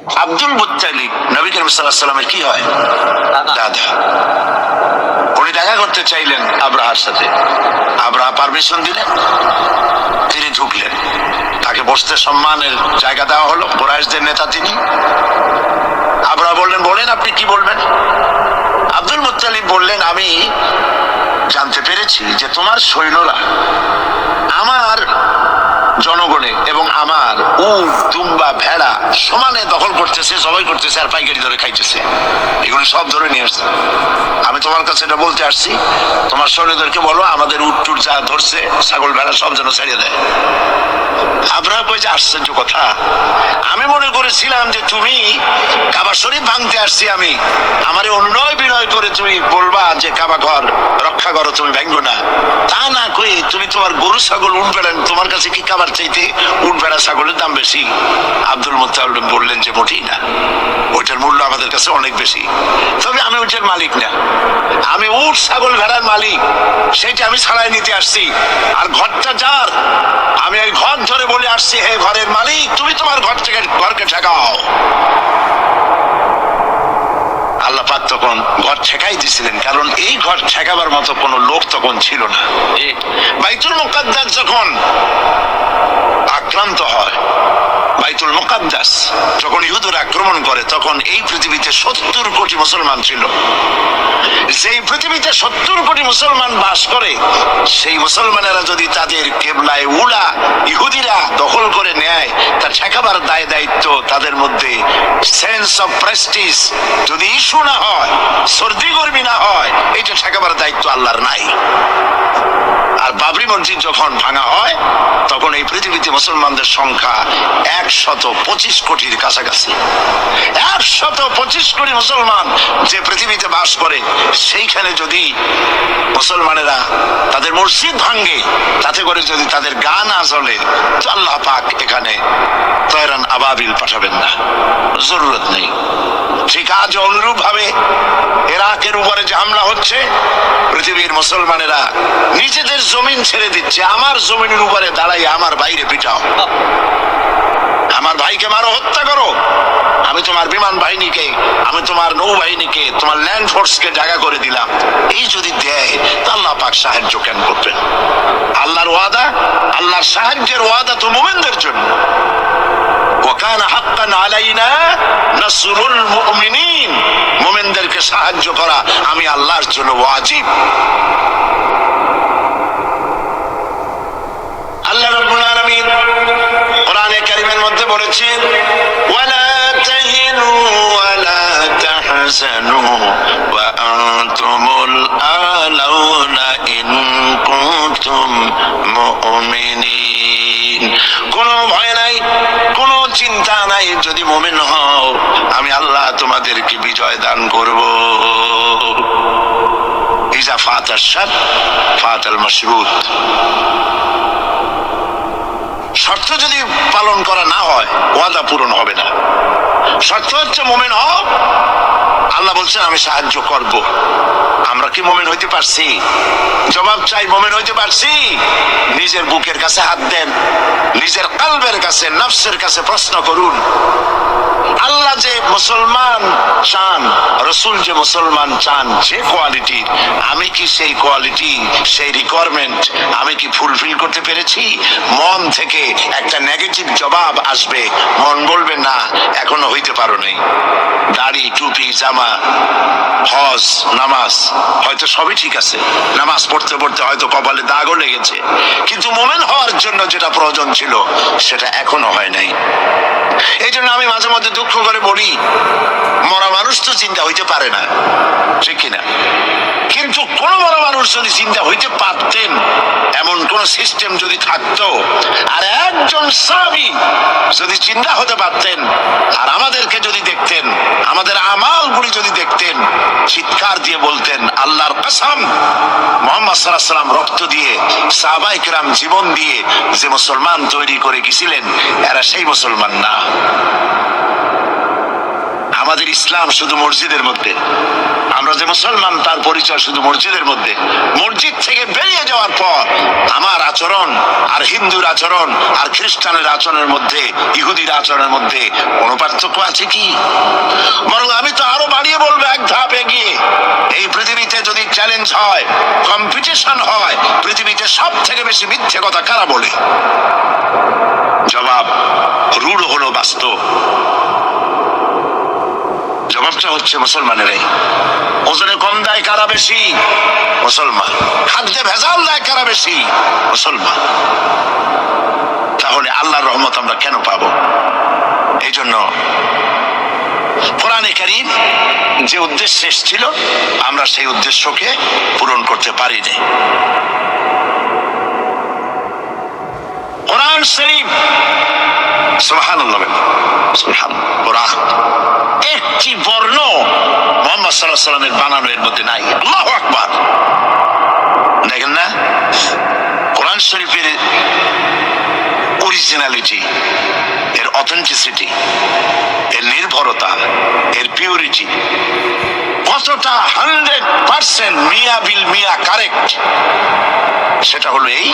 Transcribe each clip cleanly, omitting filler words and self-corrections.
Abdul Muttalib Nabi Karim সাল্লাল্লাহু আলাইহি ওয়াসাল্লামের কি হয়? দাদা। উনি দেখা করতে চাইলেন আব্রাহার সাথে, আব্রাহা পারমিশন দিলেন, তিনি ঢুকলেন, তাকে বসতে সম্মানের জায়গা দেওয়া হলো, কুরাইশদের নেতা তিনি। আব্রাহা বললেন, বলেন আপনি কি বলবেন? আব্দুল মুত্তালিব বললেন, আমি জানতে পেরেছি যে তোমার সৈন্যরা আমার জনগণে এবং আমার উট, দুম্বা, ভেড়া সমানে দখল করতেছে, জবাই করতেছে আর পাইকারি ধরে খাইতেছে, এগুলো সব ধরে নিয়ে আসছে। আমি তোমার কাছে এটা বলতে আসছি, তোমার সৈন্যদেরকে বলো আমাদের উট টুট যা ধরছে, ছাগল ভেড়া সব যেন ছেড়ে দেয়। আব্রাহা কইছে, আশ্চর্য কথা, আমি মনে করেছিলাম যে তুমি কাবা শরীফ ভাঙতে আসছি, আমি আমারে অনুনয় বিনয় করে তুমি বলবা যে কাবা ঘর রক্ষা করো, তুমি ভাঙবো না, তা না কই তুমি তোমার গরু ছাগল উট ভেড়া, তোমার কাছে কি কাবার চাইতে উট ভেড়া ছাগলের দাম বেশি? আব্দুল মুত্তালিব বললেন যে মোটেই না, ওইটার মূল্য আমাদের কাছে অনেক বেশি, তবে আমি ওইটার মালিক না, আমি উট ছাগল ভেড়ার মালিক, সেইটা আমি ছাড়াই নিতে আসছি, আর ঘরটা যার, আমি এই ঘর ধরে বলে আসছি, হে ঘরের মালিক, তুমি তোমার ঘর থেকে ঘরকে ঠেকাও। আল্লাহ পাক তখন ঘর ঠেকাই দিছিলেন, কারণ এই ঘর ঠেকাবার মতো কোনো লোক তখন ছিল না। বাইতুল মুকাদ্দাস যখন আক্রান্ত হয়, বাইতুল মুকাদ্দাস যখন ইহুদিরা আক্রমণ করে, তখন এই পৃথিবীতে 70 কোটি মুসলমান ছিল। যেই পৃথিবীতে 70 কোটি মুসলমান বাস করে, সেই মুসলমানেরা যদি তাদের কেবলায় উলা ইহুদিরা দখল করে নেয়, তা ঠেকাবার দায় দায়িত্ব তাদের মধ্যে, সেন্স অফ প্রেস্টিজ যদি ইস্যু না হয়, সর্দি গর্মি না হয়, এটা ঠেকাবার দায়িত্ব আল্লাহর নাই। আর বাবরি মসজিদ যখন ভাঙা হয়, তখন এই পৃথিবীতে মুসলমানদের সংখ্যা 125 কোটির কাছাকাছি। 125 কোটি মুসলমান যে পৃথিবীতে বাস করে, সেইখানে যদি মুসলমানেরা তাদের মসজিদ ভাঙ্গে, তাতে করে যদি তাদের গা না জ্বলে, তো আল্লাহ পাক এখানে তয়রান আবাবিল পাঠাবেন না, জরুরত নেই। ঠিক আজ অনুরূপ ভাবে ইরাকের উপরে যে হামলা হচ্ছে, পৃথিবীর মুসলমানেরা নিজেদের জমিন ছেড়ে দিচ্ছে, আমার জমিনের উপরে দাঁড়াই আমার বাইরে পিটাও, আমার ভাইকে মারো, হত্যা করো, আমি তোমার বিমান বাহিনীকে, আমি তোমার নৌবাহিনীকে, তোমার ল্যান্ড ফোর্সকে জায়গা করে দিলাম। এই যদি দেয়, তা আল্লাহ পাক সাহায্য কেন করবেন? আল্লাহর ওয়াদা, আল্লাহর সাহায্যের ওয়াদা তো মুমিনদের জন্য। ওয়াকানা হাক্কান আলাইনা নাসরুল মুমিনিন, মুমিনদেরকে সাহায্য করা আমি আল্লাহর জন্য ওয়াজিব। আল্লাহ রাব্বুল আলামিন কোরআনে কারীমের মধ্যে বলেছেন, ওয়ালা তাহিনু ওয়ালা তাহজানু ওয়া আনতুমুল আলাউনা ইন কুনতুম মুমিনিন। কোনো ভয় নাই, কোনো চিন্তা নাই, যদি মুমিন হও আমি আল্লাহ তোমাদেরকে বিজয় দান করব। ইজা ফাতাশ শারত ফাতাল মাশরুত। শর্ত যদি পালন করা না হয়, ওয়াদা পূরণ হবে না। শর্ত হচ্ছে মুমিন হও, আল্লাহ বলছেন আমি সাহায্য করব। আমরা কি মুমিন হইতে পারছি? জবাব চাই, মুমিন হইতে পারছি? নিজের বুকের কাছে হাত দেন, নিজের কলবের কাছে, নফসের কাছে প্রশ্ন করুন। আল্লাহ যে মুসলমান চান, রসুল যে মুসলমান চান, যে কোয়ালিটি, আমি কি সেই কোয়ালিটি, সেই রিকোয়ারমেন্ট আমি কি ফুলফিল করতে পেরেছি? মন থেকে একটা নেগেটিভ জবাব আসবে, মন বলবে না এখনো হইতে পারো নাই। দাড়ি, টুপি, জামা, হজ, নামাজ হয়তো সবই ঠিক আছে, নামাজ পড়তে পড়তে হয়তো কপালে দাগও লেগেছে, কিন্তু মুমিন হওয়ার জন্য যেটা প্রয়োজন ছিল সেটা এখনো হয় নাই। এই জন্য আমি মাঝে মধ্যে দুঃখ করে বলি, মরা মানুষ তো চিন্তা হইতে পারে না, ঠিক কিনা? কিন্তু কোন বড় মানুষ যদি চিন্তা হইতে পারতেন, এমন কোন সিস্টেম যদি থাকতো, আর একজন সাহাবী যদি চিন্তা হতে পারতেন, আর আমাদেরকে যদি দেখতেন, আমাদের আমালগুলি যদি দেখতেন, চিৎকার দিয়ে বলতেন আল্লাহর কসম, মুহাম্মদ সাল্লাল্লাহু আলাইহি ওয়াসাল্লাম রক্ত দিয়ে, সাহাবায়ে কেরাম জীবন দিয়ে যে মুসলমান তৈরি করে গেছিলেন, এরা সেই মুসলমান না। আমাদের আমাদের ইসলাম শুধু মসজিদের মধ্যে, আমরা যে মুসলমান তার পরিচয় শুধু মসজিদের মধ্যে। মসজিদ থেকে বেরিয়ে যাওয়ার পর আমার আচরণ আর হিন্দুর আচরণ আর খ্রিস্টানের আচরণের মধ্যে, ইহুদির আচরণের মধ্যে কোনো পার্থক্য আছে কি? বরং আমি তো আরো বাড়িয়ে বলবো, এক ধাপ এগিয়ে। এই পৃথিবীতে যদি চ্যালেঞ্জ হয়, কম্পিটিশন হয়, পৃথিবীতে সব থেকে বেশি মিথ্যে কথা কারা বলে? জবাব রূঢ় হলো বাস্তব। জবাবটা হচ্ছে মুসলমানেরাই। ওজনে কম দেয় কারা বেশি? মুসলমান। খাদ্যে ভেজাল দেয় কারা বেশি? মুসলমান। তাহলে আল্লাহর রহমত আমরা কেন পাবো? এই জন্য কোরআনে কারীম যে উদ্দেশ্যে এসেছিল আমরা সেই উদ্দেশ্যকে পূরণ করতে পারিনি। কোরআন শরীফ, সুবহানাল্লাহ, সুবহানাল্লাহ, একটি বর্ণ মুহাম্মদ সাল্লাল্লাহু আলাইহি ওয়াসাল্লামের বানানো এর মধ্যে নাই। আল্লাহু আকবার। দেখেন না কোরআন শরীফের অরিজিনালিটি, এর অথেন্টিসিটি, এর নির্ভরতা, এর পিউরিটি কতটা 100% মিয়া বিল মিয়া কারেক্ট, সেটা হলো এই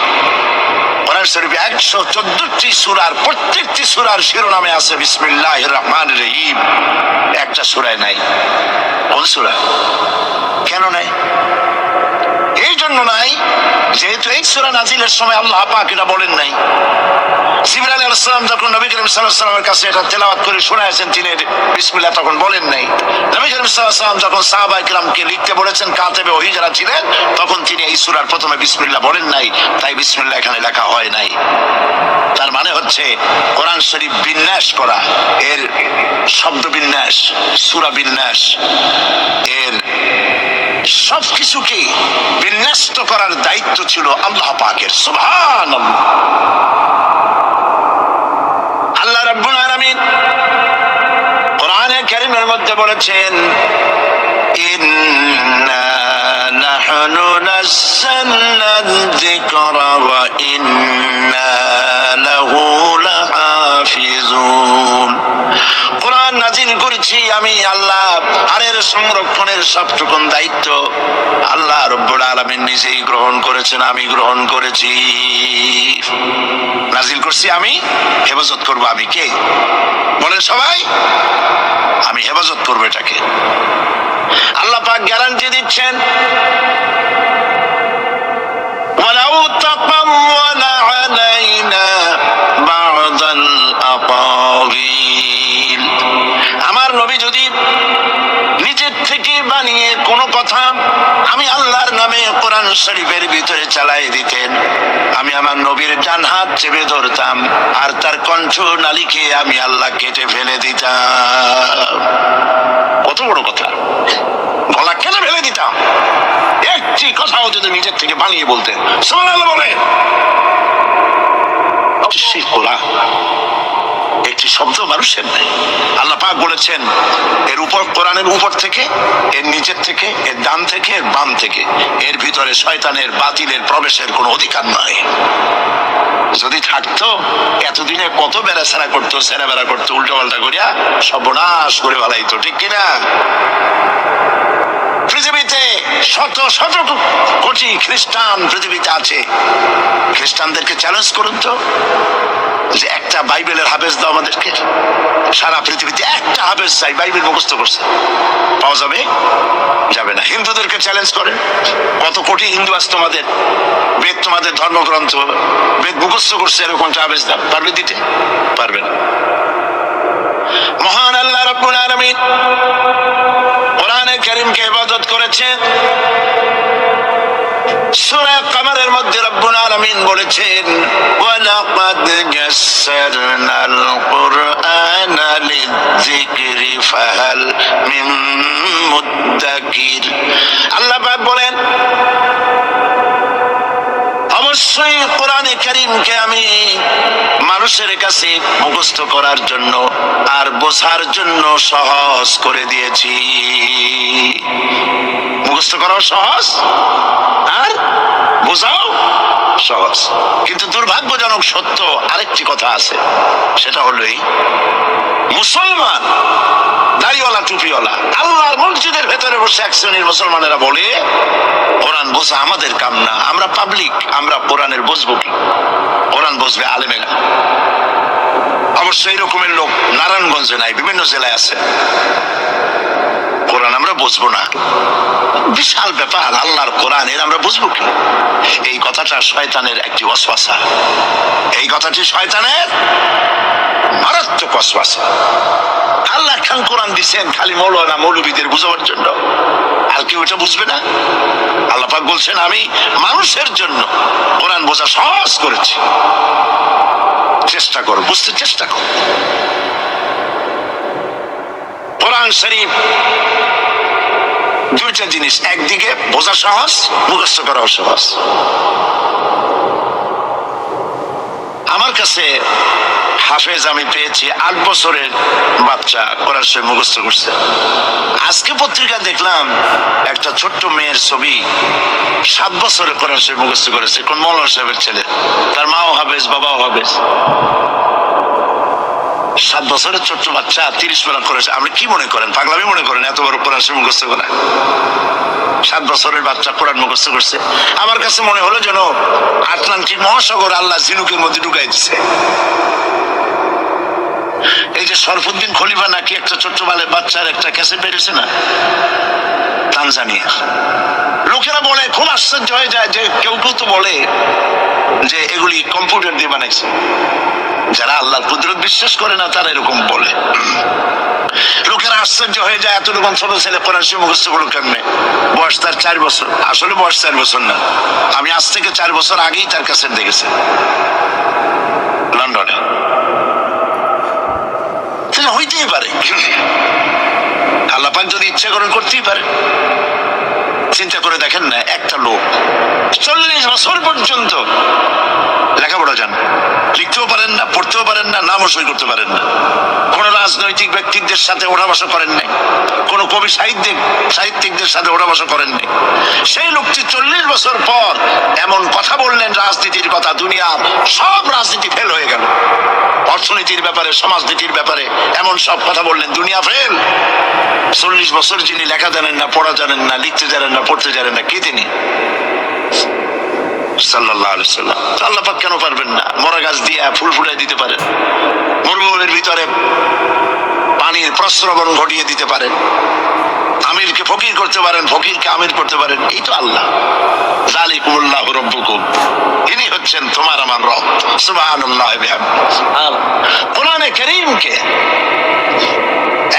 কোরআন শরীফে 114টি সূরার প্রত্যেকটি সূরার শিরোনামে আছে বিসমিল্লাহির রহমানির রহিম। একটা সূরায় নাই। কোন সূরা? কেন নাই? এই জন্য নাই যেহেতু এই সূরা নাজিলের সময় আল্লাহ পাক এটা বলেন নাই। জিবরাইল আলাইহিস সালাম যখন নবী করিম সাল্লাল্লাহু আলাইহি ওয়াসাল্লামের কাছে এটা তেলাওয়াত করে শোনায়েছেন, তিনি বিসমিল্লাহ তখন বলেন নাই। নবী করিম সাল্লাল্লাহু আলাইহি ওয়াসাল্লাম যখন সাহাবায়ে কিরামকে লিখতে বলেছেন, কাতেবে ওহী যারা ছিলেন, তখন তিনি এই সূরার প্রথমে বিসমিল্লাহ বলেন নাই, তাই বিসমিল্লাহ এখানে লেখা হয় নাই। তার মানে হচ্ছে কোরআন শরীফ বিন্যাস করা, এর শব্দ বিন্যাস, সূরা বিন্যাস, এর সবকিছুকে বিন্যস্ত করার দায়িত্ব ছিল আল্লাহ পাকের। সুবহানাল্লাহ। আল্লাহ রাব্বুল আলামিন কোরআনে কারীমের মধ্যে বলেছেন, ইন্না নাহনু নাযালনা যিকরা ওয়া ইন্না লাহু লাহাফিজুন। কোরআন নাজিল করেছি আমি আল্লাহ, আর এর সংরক্ষণের সবটুকু দায়িত্ব আল্লাহ রাব্বুল আলামিন নিজেই গ্রহণ করেছেন, আমি গ্রহণ করেছি। নাজিল করছি আমি, হেফাজত করবো আমি। কে বলেন সবাই? আমি হেফাজত করবো এটাকে। আল্লাহ পাক গ্যারান্টি দিচ্ছেন, ওয়ালাউ তাকাওয়ালা আলাইনা বা'দাল আকাওয়িল। আমার নবী যদি নিজের থেকে বানিয়ে কোনো কথা আমি আল্লাহর নামে কোরআন শরীফের ভিতরে চালাই দিতেন, আমি আমার নবীর ডান হাত চেপে ধরতাম আর তার কণ্ঠ নালীকে আমি আল্লাহ কেটে ফেলে দিতাম। কত বড় কথা! গলা কেটে ফেলে দিতাম একটি কথাও যদি নিজের থেকে বানিয়ে বলতেন। সুবহানাল্লাহ বলে একটি শব্দ মানুষের নেই। আল্লাহ পাক বলেছেন, এর উপর, কোরআনের উপর থেকে, এর নিচের থেকে, এর ডান থেকে, এর বাম থেকে, এর ভিতরে শয়তানের বাতিলের প্রবেশের কোনো অধিকার নাই। যদি থাকতো এতদিনে কত বেড়াছেড়া করতো, সেরা বেড়া করতো, উল্টো পাল্টা করিয়া সর্বনাশ করে ফেলাইতো, ঠিক কিনা? পৃথিবীতে শত শত কোটি খ্রিস্টান পৃথিবীতে আছে। খ্রিস্টানদেরকে চ্যালেঞ্জ করুন তো যে একটা বাইবেলের হাফেজ দাও আমাদেরকে। সারা পৃথিবীতে একটা হাফেজ চাই, বাইবেল মুখস্থ করছে, পাওয়া যাবে? যাবে না। হিন্দুদেরকে চ্যালেঞ্জ করেন, কত কোটি হিন্দু আছে তোমাদের, বেদ তোমাদের ধর্মগ্রন্থ, বেদ মুখস্থ করছে, এরকম হাফেজ দাও, পারবে দিতে? পারবে না। মহান আল্লাহ রাব্বুল আলামিন কোরআনে কারীমকে ইবাদত করেছেন। সূরা কমরের মধ্যে রব্বুল আলামিন বলেছেন, ওয়ালাকাদ ইয়াসসারনাল কুরআনা লিযিকরি ফাহাল মিন মুদ্দাকির। আল্লাহ পাক বলেন, অবশ্যই কোরআনে কারীমকে আমি মানুষের কাছে মুখস্থ করার জন্য আর বোঝার জন্য সহজ করে দিয়েছি। মুখস্থ করাও সহজ আর বোঝাও সহজ। কিন্তু দুর্ভাগ্যজনক সত্য আরেকটি কথা আছে, সেটা হলো এই মুসলমান দাড়িওয়ালা টুপিওয়ালা আল্লাহর মসজিদের ভেতরে বসে এক শ্রেণীর মুসলমানেরা বলে কোরআন বোঝা আমাদের কাম না, আমরা পাবলিক, আমরা কোরআনের বুঝবো কি? কোরআন বুঝবে আলেমেরা। অবশ্য এই রকমের লোক নারায়ণগঞ্জে নাই, বিভিন্ন জেলায় আছে। কোরআন আমরা বুঝবো না, বিশাল ব্যাপার, আল্লাহর কোরআন, এর আমরা বুঝবো কি? এই কথাটা শয়তানের একটি ওয়াসওয়াসা, এই কথাটি শয়তানের মারাত্মক ওয়াসওয়াসা। আল্লাহ খান কোরআন দিচ্ছেন খালি মৌলানা মৌলবীদের বুঝাবার জন্য, আর কেউ এটা বুঝবে না। আল্লাহ পাক বলছেন আমি মানুষের জন্য কোরআন বোঝা সহজ করেছি, চেষ্টা করো, বুঝতে চেষ্টা করো। কোরআন শরীফ দুইটা জিনিস, একদিকে বোঝা সহজ, মুখস্থ করাও সহজ। আমার কাছে হাফেজ আমি পেয়েছি 8 বছরের বাচ্চা কোরআন শরীফ মুখস্থ করছে। আজকে পত্রিকা দেখলাম একটা ছোট্ট মেয়ের ছবি, 7 বছরের কোরআন শরীফ মুখস্থ করেছে, কোন মৌলানা সাহেবের ছেলে, তার মাও হাফেজ বাবাও হাফেজ। 7 বছরের ছোট্ট বাচ্চা 30 পারা করেছে। আপনি কি মনে করেন, পাগলামি মনে করেন এত বড় কোরআন শরীফ মুখস্থ করা? 7 বছরের বাচ্চা কোরআন মুখস্থ করছে। আমার কাছে মনে হলো যেন আটলান্টিক মহাসাগর আল্লাহ ঝিনুকের মধ্যে ঢুকাই দিচ্ছে। এই যে শরফুদ্দিন খলিফা নাকি একটা ছোট্ট বাচ্চার একটা ক্যাসেট বেরিয়েছে না, তানজানিয়া, লোকেরা বলে, খুব আশ্চর্য হয়ে যায় যে কেউ কেউ তো বলে যে এগুলি কম্পিউটার দিয়ে বানাইছে। যারা আল্লাহর কুদরত বিশ্বাস করে না তারা এরকম বলে। লোকেরা আশ্চর্য হয়ে যায় এতটুকু ছোট ছেলে কোরআন শরীফ মুখস্থ করলো কেমনে? বয়স তার 4 বছর। আসলে বয়স 4 বছর না, আমি আজ থেকে 4 বছর আগেই তার কাছে দেখেছি লন্ডনে। হইতেই পারে, আল্লাহ পাক যদি ইচ্ছা করেন করতেই পারে। চিন্তা করে দেখেন না, একটা লোক 40 বছর পর্যন্ত লেখাপড়া জান, লিখতেও পারেন না, পড়তেও পারেন না, নামও সই করতে পারেন না, কোন রাজনৈতিক ব্যক্তিদের সাথে ওঠা বসা করেন নাই, কোন কবি সাহিত্যিকদের সাথে ওঠা বসা করেন নাই। সেই লোকটি 40 বছর পর এমন কথা বললেন রাজনীতির কথা, দুনিয়ার সব রাজনীতি ফেল হয়ে গেল। অর্থনীতির ব্যাপারে, সমাজনীতির ব্যাপারে এমন সব কথা বললেন, দুনিয়া ফেল। 40 বছর যিনি লেখা জানেন না, পড়া জানেন না, লিখতে জানেন না, পড়তে জানেন না, কে তিনি? সাল্লাল্লাহু আলাইহি সাল্লাম। আল্লাহ পাক কেন পারবেন না? মরা গাছ দিয়ে ফুল ফুটাই দিতে পারেন, মরুভূমির ভিতরে পানির প্রস্রবণ ঘটিয়ে দিতে পারেন, আমিরকে ফকির করতে পারেন, ফকিরকে আমির করতে পারেন। এই তো আল্লাহ। যালিকুমুল্লাহু রাব্বুকুম, ইনি হচ্ছেন তোমার আমার রব। সুবহানাল্লাহ বিহামদিহি। কোরআনে কারীমকে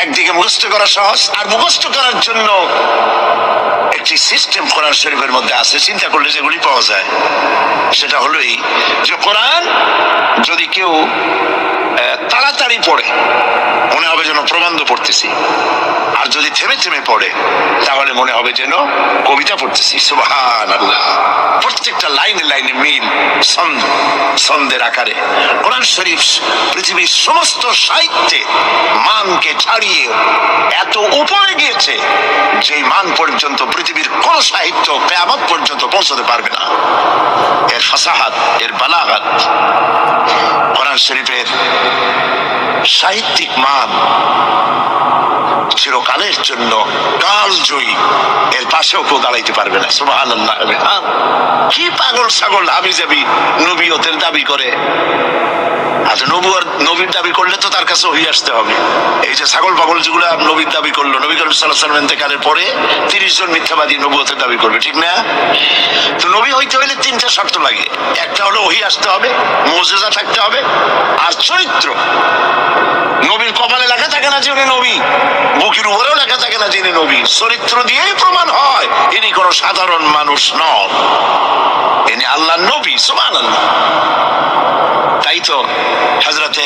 একদিকে মুখস্থ করা সহজ, আর মুখস্থ করার জন্য একটি সিস্টেম কোরআন শরীফের মধ্যে আছে, চিন্তা করলে যেগুলি পাওয়া যায়। সেটা হলো এই যে কোরআন যদি কেউ তাড়াতাড়ি পড়ে মনে হবে যেন প্রবন্ধ পড়তেছি, আর যদি থেমে থেমে পড়ে তাহলে মনে হবে যেন কবিতা পড়তেছি। সুবহানাল্লাহ। প্রত্যেকটা লাইনে লাইনে মিল, ছন্দের আকারে কোরআন শরীফ পৃথিবীর সমস্ত সাহিত্যে মানকে ছাড়িয়ে এত উপরে গিয়েছে যে মান পর্যন্ত পৃথিবীর কোন সাহিত্য কিয়ামত পর্যন্ত পৌঁছতে পারবে না। এর ফাসাহাত, এর বালাগাত, কোরআন শরীফের সাহিত্যিক মান চিরকালের জন্য কালজয়ী, এর পাশেও কেউ দাঁড়াইতে পারবে না। সুবহানাল্লাহ। কি পাগল ছাগল হাবিজাবি নবীয়তের দাবি করে। আচ্ছা, নবীর দাবি করলে তো তার কাছে ওহী আসতে হবে। এই যে ছাগল পাগল যেগুলা নবীর দাবি করলো, নবী করিম সাল্লাল্লাহু আলাইহি ওয়াসাল্লাম ইন্তেকালের পরে 30 জন মিথ্যাবাদী নবুয়তের দাবি করবে, ঠিক না? তো নবী হইতে হইলে 3টা শর্ত লাগে। একটা হলো ওহী আসতে হবে, মুজিজা থাকতে হবে, আর চরিত্র। নবীর কপালে লেখা থাকে না যে উনি নবী, বুকের উপরেও লেখা থাকে না যে ইনি নবী। চরিত্র দিয়েই প্রমাণ হয় ইনি কোন সাধারণ মানুষ নন, ইনি আল্লাহর নবী। সুবহানাল্লাহ। তাই তো হযরতে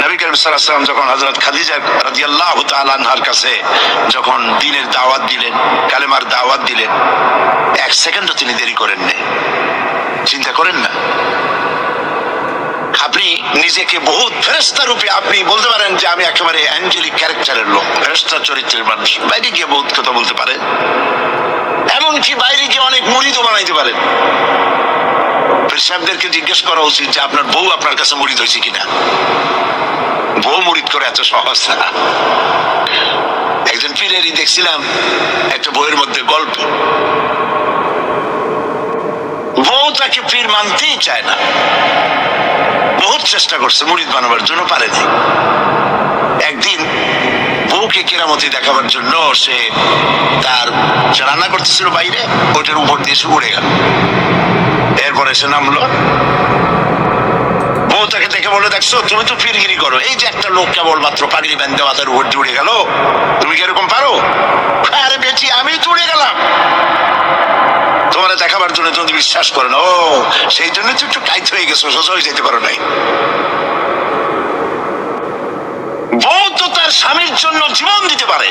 নবী করিম সাল্লাল্লাহু আলাইহি ওয়াসাল্লাম যখন হযরত খাদিজা রাদিয়াল্লাহু তাআলা আনহার কাছে যখন দ্বীনের দাওয়াত দিলেন, কালেমার দাওয়াত দিলেন, 1 সেকেন্ডও তিনি দেরি করেন না। চিন্তা করেন না, আপনি নিজেকে বহুত ফেরেশতা রূপে আপনি বলতে পারেন যে আমি একেবারে অ্যাঞ্জেলিক ক্যারেক্টারের লোক, ফেরেশতা চরিত্রের মানুষ, বাইরে গিয়ে বহুত কথা বলতে পারেন, এমনকি বাইরে গিয়ে অনেক মুরিদও বানাইতে পারেন। সাহেবদেরকে জিজ্ঞেস করা উচিত যে আপনার বউ আপনার কাছে মুরিদ হয়েছে কিনা। বউ মুরিদ করে এত সহজ না। একজন পীরেরই দেখছিলাম একটা বইয়ের মধ্যে গল্প, বউ তাকে পীর মানতেই চায় না, বহুত চেষ্টা করছে মুরিদ বানাবার জন্য, পারেনি। একদিন বউকে কেরামতি দেখাবার জন্য সে তার রান্না করতেছিল বাইরে, ওইটার উপর দিয়ে সে উড়ে গেল। এরপরে সে নামলো, বউ তাকে দেখে বলে, দেখছো তুমি তো পীরগিরি করো, এই যে একটা লোক কেবলমাত্র পাগড়ি বাঁধতে মাথার উপর দিয়ে উড়ে গেল, তুমি কি এরকম পারো? আরে বেটি, আমি তো উড়ে গেলাম, তোমার দেখাবার জন্য তুমি বিশ্বাস করো না। ও, সেই জন্য তো একটু টাইট হয়ে গেছো, সোজা হয়ে যেতে পারো নাই। বউ তো তার স্বামীর জন্য জীবন দিতে পারে,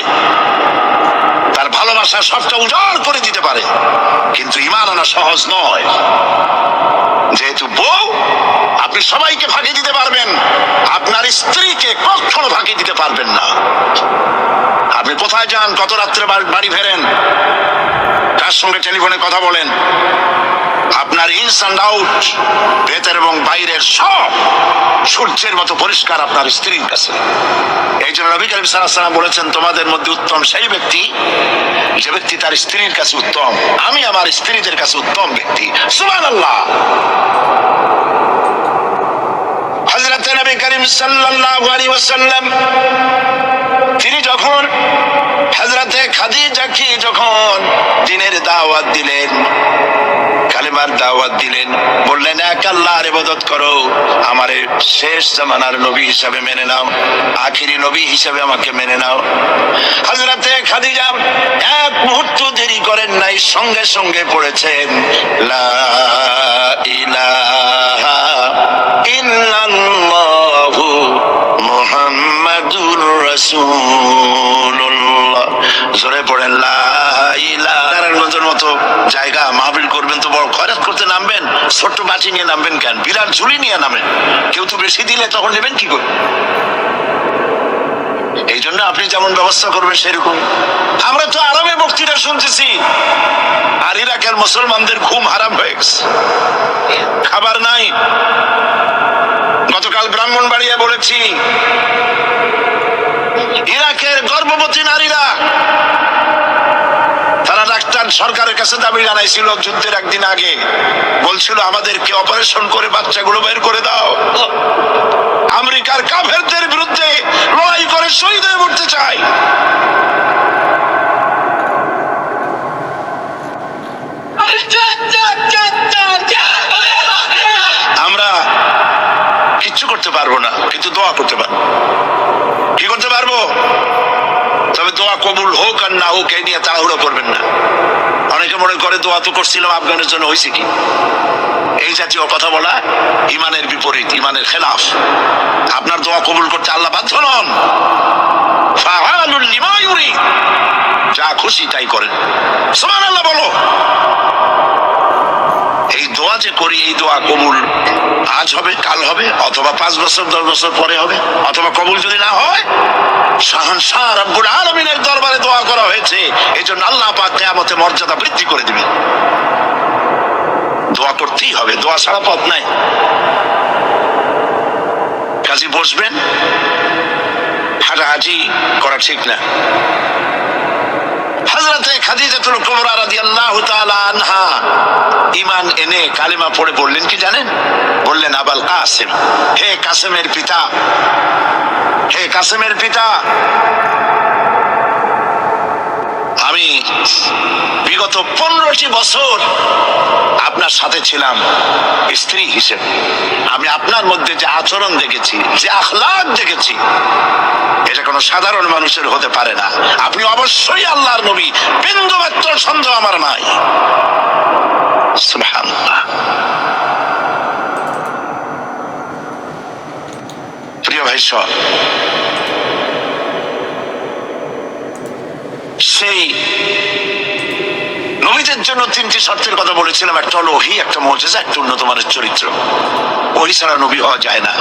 তার ভালোবাসা সবটা উজাড় করে দিতে পারে, কিন্তু ঈমান আনা সহজ নয়। যেহেতু বউ, আপনি সবাইকে ফাঁকি দিতে পারবেন, আপনার স্ত্রীকে কখনো ফাঁকি দিতে পারবেন না। আপনি কোথায় যান, কত রাত্রে বাড়ি ফেরেন, কার সঙ্গে টেলিফোনে কথা বলেন, আপনার ইনস অ্যান্ড আউট, ভেতর এবং বাইরের সব সূর্যের মতো পরিষ্কার আপনার স্ত্রীর কাছে। এই জন্য নবী করিম সাল্লাল্লাহু আলাইহি ওয়াসাল্লাম বলেছেন, তোমাদের মধ্যে উত্তম সেই ব্যক্তি যে ব্যক্তি তার স্ত্রীর কাছে উত্তম। আমি আমার স্ত্রীদের কাছে উত্তম ব্যক্তি। সুবহানাল্লাহ। হযরত নবী করিম সাল্লাল্লাহু আলাইহি ওয়াসাল্লাম তিনি যখন হযরতে খাদিজাকে যখন দ্বীনের দাওয়াত দিলেন, কালেমার দাওয়াত দিলেন, বললেন এক আল্লাহর ইবাদত করো, আমারে শেষ জামানার নবী হিসাবে মেনে নাও, আখিরি নবী হিসাবে আমাকে মেনে নাও। হযরতে খাদিজা এক মুহূর্ত দেরি করেন নাই, সঙ্গে সঙ্গে পড়েছেন লা ইলাহা ইল্লাল্লাহু মুহাম্মাদুর রাসূলুল্লাহ। জোরে পড়েন লা ইলাহা। নারায়ণগঞ্জের মতো জায়গা মাহফিল করবেন তো বড় খয়রাত করতে নামবেন, ছোট্ট বাটি নিয়ে নামবেন কেন? বিরাট ঝুলি নিয়ে নামেন, কেউ তো বেশি দিলে তখন নেবেন কি করে? এই জন্য আপনি যেমন ব্যবস্থা করবেন সেরকম। আমরা তো আরামে বক্তৃতা শুনতেছি, আর ইরাকের মুসলমানদের ঘুম হারাম হয়ে গেছে, খাবার নাই। গতকাল ব্রাহ্মণবাড়িয়া বলেছি, ইরাকের গর্ভবতী নারীরা, তারা ডাক্তার সরকারের কাছে দাবি জানাইছিল যুদ্ধের একদিন আগে, বলছিল আমাদেরকে অপারেশন করে বাচ্চাগুলো বের করে দাও। আমেরিকার কাফেরদের বিরুদ্ধে লড়াই করে শহীদ হয়ে মরতে চাই। আমরা কিচ্ছু করতে পারবো না, কিন্তু দোয়া করতে পারবো। কি করতে পারবো? তবে দোয়া কবুল হোক আর না হোক এই নিয়ে তাড়াহুড়ো করবেন না। অনেকে মনে করে দোয়া তো করছিলাম, আফগানের জন্য হয়েছে কি? এই জাতীয় কথা বলা ইমানের বিপরীত, ইমানের খেলাফ। আপনার দোয়া কবুল করতে আল্লাহ বাধ্য নন। ফাআলুল লিমা ইউরিদ, যা খুশি তাই করেন। সুবহানাল্লাহ বলো। এই দোয়া যে করি, এই দোয়া কবুল আজ হবে, কাল হবে, অথবা 5 বছর 10 বছর পরে হবে, অথবা কবুল যদি না হয়, শাহনশাহ রব্বুল আলামিনের দরবারে দোয়া করা হয়েছে, এই জন্য আল্লাহ পাক কিয়ামতে মর্যাদা বৃদ্ধি করে দিবেন। দোয়া করতেই হবে, দোয়া ছাড়া পথ নাই। কাজে বসবেন, হাঁটাহাঁটি করা ঠিক না। হযরতে খাদিজাতুল কুবরা রাদিয়াল্লাহু তাআলা আনহা ঈমান এনে কালেমা পড়ে বললেন কি জানেন? বললেন আবুল কাসিম, হে কাসেমের পিতা, হে কাসেমের পিতা, আমি বিগত 15টি বছর আপনার সাথে ছিলাম স্ত্রী হিসেবে। আমি আপনার মধ্যে যে আচরণ দেখেছি, যে আখলাক দেখেছি, এটা কোনো সাধারণ মানুষের হতে পারে না। আপনি অবশ্যই আল্লাহর নবী, বিন্দুমাত্র সন্দেহ আমার নাই। সুবহানাল্লাহ। প্রিয় ভাই সব, সেই নবীতে প্রতিনিধিত্বের জন্য তিনটি শর্তের কথা বলেছিলাম। একটা হলো ওহী, একটা মুজিজা, একটা উন্নত মানের চরিত্র। ওহী ছাড়া নবী হওয়া যায় না।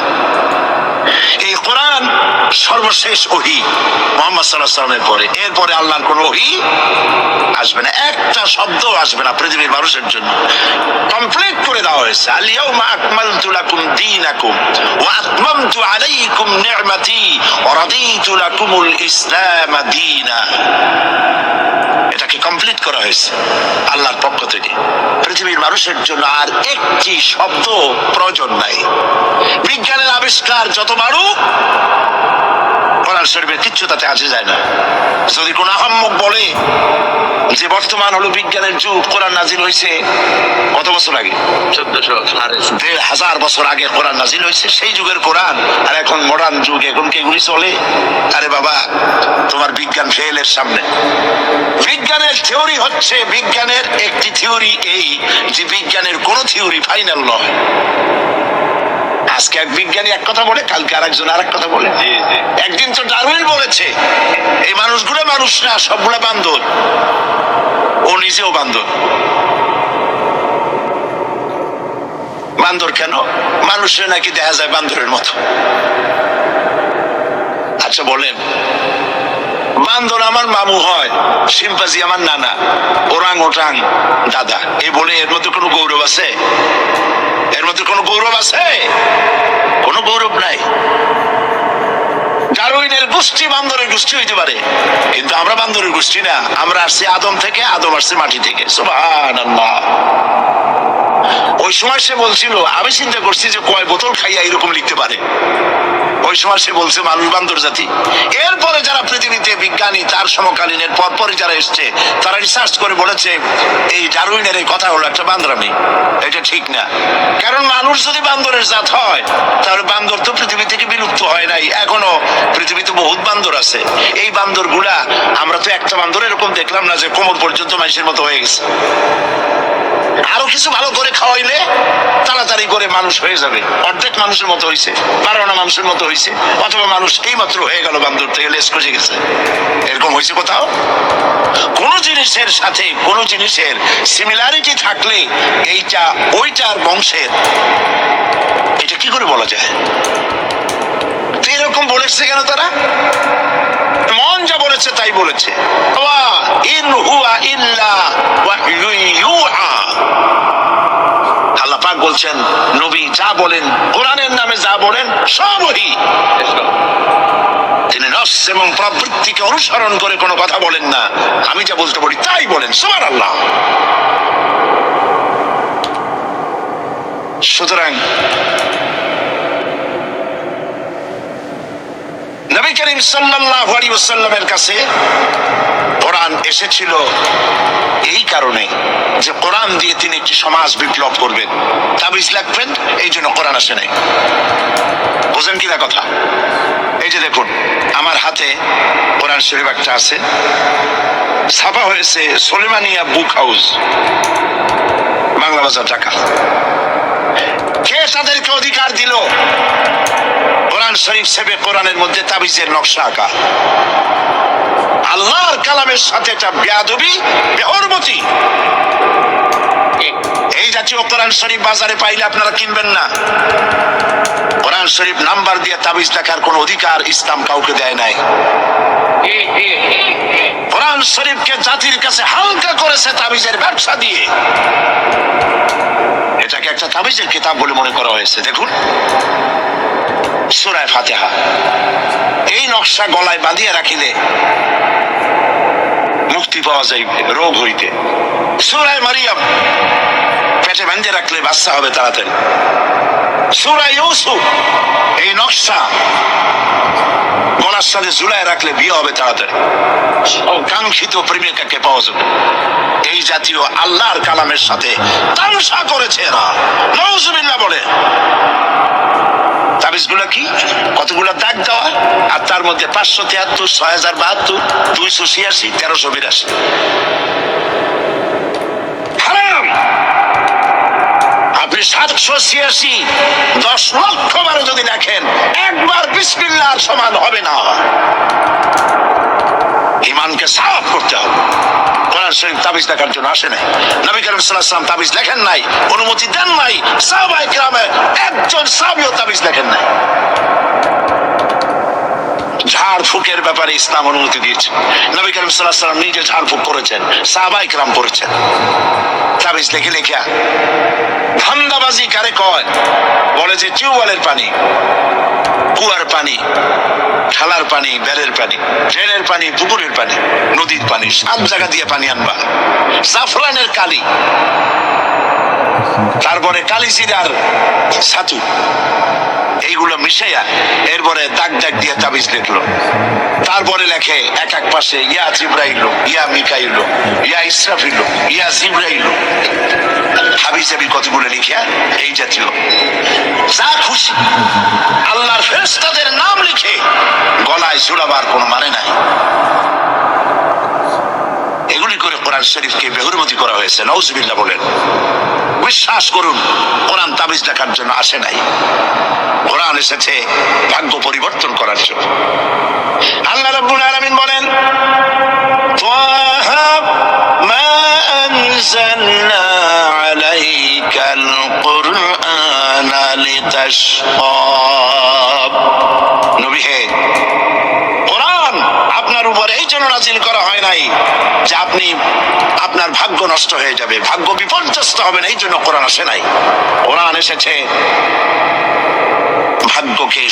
এই কোরআন সর্বশেষ ওহী মুহাম্মদ সাল্লাল্লাহু আলাইহি ওয়াসাল্লামের পরে। এরপরে আল্লাহর কোন ওহী আসবে না, একটা শব্দ আসবে না পৃথিবীর মানুষের জন্য। কমপ্লিট করে দেওয়া হয়েছে। আল ইয়াউমা আকমালতু লাকুম দীনাকুম ওয়া আতমামতু আলাইকুম নি'মাতি ওয়া রাদিতু লাকুমুল ইসলাম দীনা। এটাকে কমপ্লিট করা হয়েছে আল্লাহর পক্ষ থেকে। পৃথিবীর মানুষের জন্য আর একটি শব্দ প্রয়োজন নাই। বিজ্ঞানের আবিষ্কার যত বাড়ুক, কোরআন শরীফের কিচ্ছু তাতে আসে যায় না। যদি কোন আহাম্মক বলে যে বর্তমান হলো বিজ্ঞানের যুগ, কোরআন নাজিল হয়েছে কত বছর আগে? 1400 বছর আগে কোরআন নাজিল হয়েছে। সেই যুগের কোরআন আর এখন মডার্ন যুগ, এখন কি এগুলি চলে? আরে বাবা, তোমার বিজ্ঞান ফেলের সামনে। বিজ্ঞানের থিওরি হচ্ছে, বিজ্ঞানের একটি থিওরি এই যে বিজ্ঞানের কোন থিওরি ফাইনাল নয়। আজকে এক বিজ্ঞানী এক কথা বলে, কালকে আরেকজন আরেক কথা বলে। একদিন তো ডারউইন বলেছে এই মানুষগুলো মানুষ না, সবগুলা বান্দর। ও নিজেও বান্দর। বান্দর কেন? মানুষের নাকি দেখা যায় বান্দরের মতো। আচ্ছা বলেন, বান্দর আমার মামু হয়, শিম্পাজি আমার নানা, ওরাং ওটাং দাদা, এই বলে এর মধ্যে কোনো গৌরব আছে? এর মধ্যে কোনো গৌরব আছে? কোনো গৌরব নাই। ডারউইনের গোষ্ঠী বান্দরের গোষ্ঠী হইতে পারে, কিন্তু আমরা বান্দরের গোষ্ঠী না। আমরা আসছি আদম থেকে, আদম আসছে মাটি থেকে। সুবহানাল্লাহ। ওই সময় সে বলছিল, আমি চিন্তা করছি যে কয় বোতল খাইয়া এরকম লিখতে পারে। ওই সময় সে বলছে মানুষ বান্দর জাতি। এরপরে যারা পৃথিবীতে বিজ্ঞানী, তার সমকালীনের পরপরই যারা এসছে, তারা রিসার্চ করে বলেছে এই ডারউইনের এই কথা হলো একটা বান্দরামি, এটা ঠিক না। কারণ মানুষ যদি বান্দরের জাত হয়, তাহলে বান্দর তো পৃথিবী থেকে বিলুপ্ত হয় নাই। এখনো পৃথিবীতে বহুত বান্দর আছে। এই বান্দর গুলা, আমরা তো একটা বান্দর এরকম দেখলাম না যে কোমর পর্যন্ত মানুষের মতো হয়ে গেছে। আরো কিছু ভালো করে খাওয়াইলে তাড়াতাড়ি করে মানুষ হয়ে যাবে। অর্ধেক মানুষের মতো হয়েছে, 12 মানুষের মতো হয়েছে, অথবা মানুষ এই মাত্র হয়ে গেল বান্দর থেকে লেস কষে গেছে। এরকম হয়েছে কোথাও? কোন জিনিসের সাথে কোন জিনিসের সিমিলারিটি থাকলে এইটা ওইটার বংশের, এটা কি করে বলা যায়? তো এরকম বলেছে কেন তারা? মন যা বলেছে তাই বলেছে। ইন হুয়া ইল্লা ওয়াহয়ুন ইউহা। আল্লাহ পাক বলছেন নবী যা বলেন, কোরআনের নামে যা বলেন সব ওহী। তিনি নফস এবং প্রবৃত্তিকে অনুসরণ করে কোনো কথা বলেন না। আমি যা বলতে বলি তাই বলেন। সুবহানাল্লাহ। সুতরাং নবী করিম সাল্লাল্লাহু আলাইহি ওয়াসাল্লামের কাছে কোরআন এসেছিল এই কারণে যে কোরআন দিয়ে তিনি একটি সমাজ বিপ্লব করবেন, তাবিজ লাগবেন, এই জন্য কোরআন আসে নাই। বুঝেন কিনা কথা? এই যে দেখুন, আমার হাতে কোরআন শরীফ একটা আছে, ছাপা হয়েছে সুলেমানিয়া বুক হাউস, বাংলা বাজার, ঢাকা। কে তাদেরকে অধিকার দিল কোরআন শরীফ সেবে কোরআনের মধ্যে তাবিজের নকশা আঁকা? আল্লাহর কালামের সাথে এটা বেয়াদবি, বেহরমতি। এই জাতীয় কোরআন শরীফ বাজারে পাইলে আপনারা কিনবেন না। কোরআন শরীফ নাম্বার দিয়ে তাবিজ লেখার কোন অধিকার ইসলাম কাউকে দেয় নাই। কোরআন শরীফকে জাতির কাছে হালকা করেছে তাবিজের ব্যবসা দিয়ে। এটাকে একটা তাবিজের কিতাব বলে মনে করা হয়েছে। দেখুন সূরা ফাতিহা, এই নকশা গলায় বাঁধিয়ে রাখিলে মুক্তি পাওয়া যাইবে রোগ হইতে। সূরা মারিয়াম পেটে বাঁধে রাখলে বাচ্চা হবে তাড়াতাড়ি। সূরা ইউসুফ, এই নকশা গলার সাথে ঝুলায় রাখলে বিয়ে হবে তাড়াতাড়ি, কাঙ্ক্ষিত প্রেমিকাকে পাওয়া যাবে। এই জাতীয় আল্লাহর কালামের সাথে তামসা করেছে এরা। নাউজুবিল্লাহ বলে। তাবিজগুলো কি? কতগুলো দাগ দেওয়া, আর তার মধ্যে 573, 6072, 286, 1382। হারাম। আপনি 786 10 লক্ষ বার যদি দেখেন, একবার বিসমিল্লাহর সমান হবে না। ইমানকে সাফ করতে হবে। কোরআন কোরআন শরীফ তাবিজ লেখার জন্য আসে নাই। নবী করিম সাল্লাল্লাহু আলাইহি ওয়াসাল্লাম তাবিজ লেখেন নাই, অনুমতি দেন নাই। সাহাবায়ে কেরামের একজন সাহাবীও তাবিজ লেখেন নাই। ঝাড় ফুকের ব্যাপারে ইসলাম অনুমতি দিয়েছে। নবী করিম সাল্লাল্লাহু আলাইহি ওয়াসাল্লাম নিজে ঝাড় ফুক করেছেন, সাহাবায়ে কেরাম করেছেন। তাবিজ লেখে লেখা ধান্দাবাজি কারে কয়? বলে যে টিউবওয়েলের পানি, কুয়ার পানি, খালার পানি, বেড়ের পানি, ড্রেনের পানি, পুকুরের পানি, নদীর পানি, সব জায়গা দিয়ে পানি আনবা। জাফরানের কালি, তারপরে কালিজিরার ছাতু, এইগুলো মিশাইয়া এরপরে দাগ দাগ দিয়ে তাবিজ লিখলো। তারপরে লেখে এক এক পাশে ইয়া জিব্রাইল, ইয়া মিকাইল, ইয়া ইসরাফিল, ইয়া জিব্রাইল, হাবি জাবি কতগুলো লিখিয়া এই জাতীয় যা খুশি আল্লাহর ফেরেশতাদের নাম লিখে গলায় ঝুলাবার কোনো মানে নাই। এগুলি করে কোরআন শরীফকে বেহুরমতি করা হয়েছে। নাউজুবিল্লাহ বলেন। বিশ্বাস করুন, কোরআন তাবিজ লেখার জন্য আসে নাই, কোরআন এসেছে ভাগ্য পরিবর্তন করার জন্য। আল্লাহ রাব্বুল আলামিন বলেন, তাহা মা আনজালনা আলাইকাল কুরআনা লিতাশকা। নবী হে, কোরআন আপনার উপরে এই জন্য নাযিল করা হয় নাই যে আপনি আপনার ভাগ্য নষ্ট হয়ে যাবে, ভাগ্য বিপর্যস্ত হবেন, এই জন্য কোরআন আসে নাই। কোরআন এসেছে ভাগ্যকে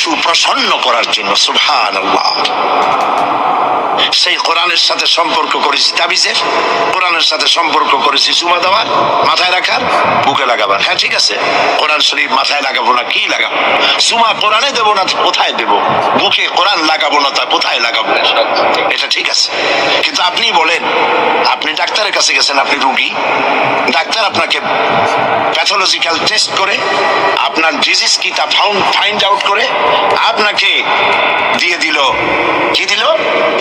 সুপ্রসন্ন করার জন্য। সুবহানাল্লাহ। সেই কোরআনের সাথে সম্পর্ক করেছি তাবিজের, কোরআনের সাথে সম্পর্ক করেছি চুমা দেওয়ার, মাথায় রাখার, বুকে লাগাবার। হ্যাঁ ঠিক আছে, কোরআন শরীফ মাথায় লাগাবো না, কি লাগাবো? চুমা কোরআনে দেবো না, কোথায় দেবো? বুকে কোরআন লাগাবো না, তা কোথায় লাগাবো? এটা ঠিক আছে। কিন্তু আপনি বলেন, আপনি ডাক্তারের কাছে গেছেন, আপনি রুগী, ডাক্তার আপনাকে প্যাথোলজিক্যাল টেস্ট করে আপনার ডিজিজ কি তা ফাইন্ড আউট করে আপনাকে দিয়ে দিল, কি দিল?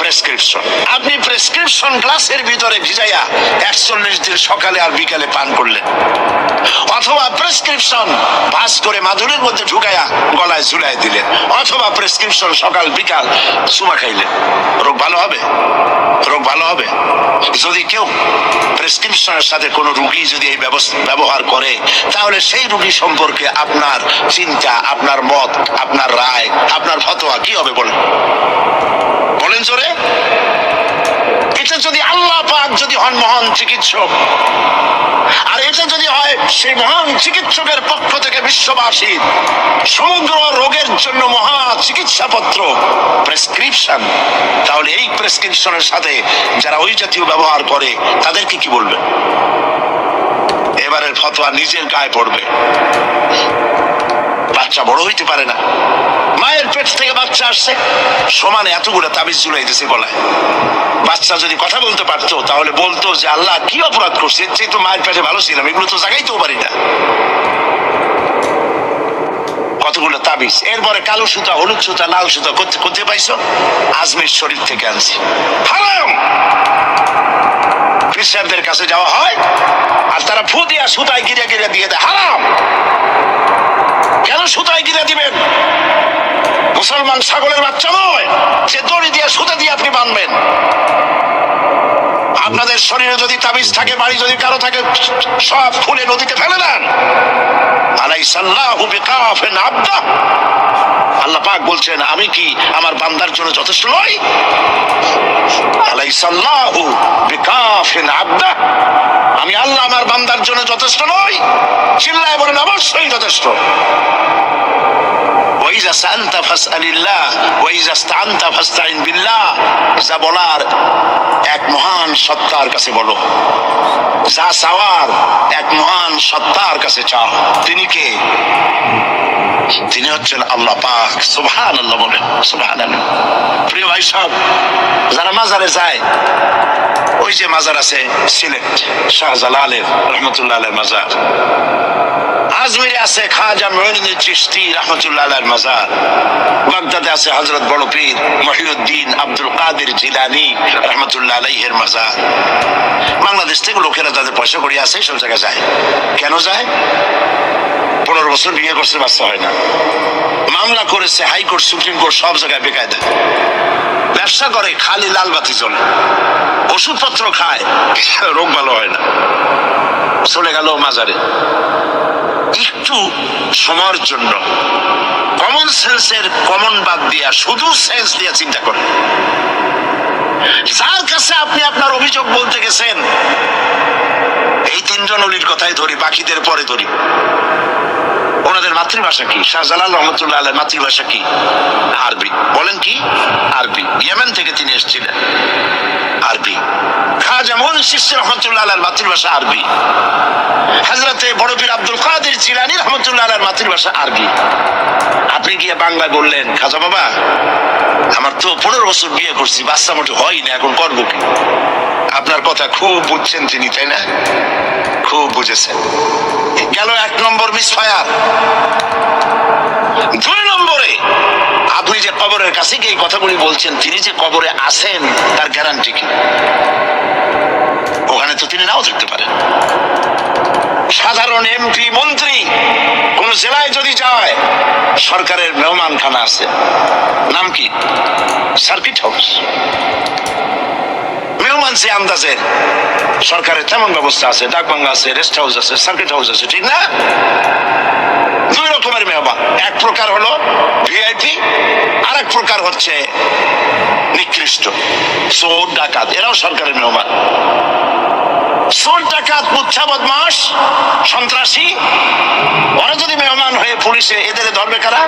প্রেসক্রিপশন। আপনি প্রেসক্রিপশন গ্লাসের ভিতরে ভিজাইয়া 41 দিন সকালে আর বিকালে পান করলেন, অথবা প্রেসক্রিপশন ভাঁজ করে মাদুরের মধ্যে ঢুকাইয়া গলায় ঝুলাই দিলেন, অথবা প্রেসক্রিপশন সকাল বিকাল চুমা খাইলেন। রোগ ভালো হবে? রোগ ভালো হবে? যদি কেউ প্রেসক্রিপশনের সাথে কোনো রুগী যদি এই ব্যবহার করে, তাহলে সেই রুগী সম্পর্কে আপনার চিন্তা, আপনার মত, আপনার রায়, আপনার ফতোয়া কি হবে বলেন? বলেন জোরে। এটা যদি আল্লাহ পাক যদি হন মহান চিকিৎসক, আর এটা যদি হয় সেই মহান চিকিৎসকের পক্ষ থেকে বিশ্ববাসীর সমগ্র রোগের জন্য মহা চিকিৎসাপত্র প্রেসক্রিপশন, তাহলে এই প্রেসক্রিপশনের সাথে যারা ওই জাতীয় ব্যবহার করে তাদেরকে কি বলবে? এবারের ফতোয়া নিজের গায়ে পড়বে। বাচ্চা বড় হইতে পারে না, মায়ের পেট থেকে বাচ্চা আসছে, সমানে এতগুলো তাবিজ ঝুলাইতেছে গলায়। বাচ্চা যদি কথা বলতে পারতো তাহলে বলতো যে আল্লাহ কি অপরাধ করছে, যে তো মায়ের পেটে ভালো ছিলাম, এগুলো তো জাগাইতেও পারি না। কতগুলো তাবিজ। এরপরে কালো সুতা, হলুদ সুতা, লাল সুতা কোথায় পাইছো? আজমির শরীফ থেকে আনছি। হারাম। খ্রিস্টানদের কাছে যাওয়া হয় আর তারা ফু দিয়া সুতায় গিরে গিরে দিয়ে দেয়। হারাম। কেন সুতায় গিরে দিবেন? মুসলমান ছাগলের বাচ্চা নয় যে দড়ি দিয়ে সুতা দিয়ে আপনি বাঁধবেন। আপনাদের শরীরে যদি তাবিজ থাকে, বাড়ি যদি কারো থাকে, সব খুলে নদীতে ফেলে দেন। আলাইসাল্লাহু বিকাফিন আবদা। আল্লাহ পাক বলছেন, আমি কি আমার বান্দার জন্য যথেষ্ট নই? আলাইসাল্লাহু বিকাফিন আবদা। আমি আল্লাহ আমার বান্দার জন্য যথেষ্ট নই? চিল্লায় বলেন অবশ্যই যথেষ্ট। ওয়াইজা সাআলতা ফাসআলিল্লাহ ওয়াইজা ইসতাআনতা ফাসতাইন বিল্লাহ। যা বলার এক মহান সত্তার কাছে বলো, যা চাওয়ার এক মহান সত্তার কাছে চাও। তিনি কে? তিনি হচ্ছেন আল্লাহ পাক। সুবহানাল্লাহ বলেন, সুবহানাল্লাহ। প্রিয় ভাই সব, যারা মাজারে যায়, ওই যে মাজার আছে সিলেট শাহজালালের রহমতুল্লাহ আলাইহির মাজার, আজমিরে আছে খাজা মুঈনুদ্দিন চিশতি রহমতুল্লাহ আলাইহির মাজার, বাগদাদে আছে হযরত বড় পীর মহিউদ্দিন আব্দুল কাদের জিলানী রহমতুল্লাহ আলাইহির মাজার। বাংলাদেশ থেকে লোকেরা তাদের পয়সা করিয়ে আসে, সব জায়গায় যায়। কেন যায়? 15 বছর বিয়ে করছে, বাচ্চা হয় না, মামলা করেছে হাইকোর্ট, সুপ্রিম কোর্ট, সব জায়গায় বেকায়দা। ব্যবসা করে, খালি লাল বাতি জ্বলে। ওষুধপত্র খায়, রোগ ভালো হয় না, চলে গেল মাজারে। একটু সময়ের জন্য কমন সেন্সের কমন বাদ দিয়া শুধু সেন্স দিয়া চিন্তা করে, যার কাছে আপনি আপনার অভিযোগ বলতে গেছেন, এই তিনজন অলির কথাই ধরি, বাকিদের পরে ধরি। ওনাদের মাতৃভাষা কি? শাহজালাল রহমতুল্লাহ আলাইহির মাতৃভাষা কি? আরবি। বলেন কি? আরবি। ইয়েমেন থেকে তিনি এসেছিলেন, আরবি। খাজা মুঈনুদ্দিন চিশতি রহমতুল্লাহ আলাইহির মাতৃভাষা আরবি। হযরতে বড় পীর আব্দুল কাদের জিলানী রহমতুল্লাহ আলাইহির মাতৃভাষা আরবি। আপনি গিয়ে বাংলায় বললেন, খাজা বাবা আমার তো 15 বছর বিয়ে করছি, বাচ্চা মোটে হয় না, এখন করবো কি? আপনার কথা খুব বুঝছেন তিনি, তাই না? খুব বুঝেছেন। গেল 1 নম্বর মিসফায়ার। 2 নম্বরে, আপনি যে কবরের কাছে গিয়ে কথাগুলি বলছেন, তিনি যে কবরে আছেন তার গ্যারান্টি কি? ওখানে তো তিনি নাও থাকতে পারেন। সাধারণ এমপি মন্ত্রী কোন জেলায় যদি যায়, সরকারের মেহমানখানা আছে, নাম কি? Circuit house. মেহমান সে আন্দাজের, সরকারের তেমন ব্যবস্থা আছে, ডাকবাংলা আছে, রেস্ট হাউস আছে, সার্কিট হাউস আছে, ঠিক না? 2 রকমের মেহমান। এক প্রকার হলো ভিআইপি, আর এক প্রকার হচ্ছে নিকৃষ্ট, চোর ডাকাত, এরাও সরকারের মেহমান। চোর ডাকাত, মুচ্ছা বদমাশ, সন্ত্রাসী, ওরা যদি মেহমান হয়ে পুলিশে, এদের ধরবে কারা?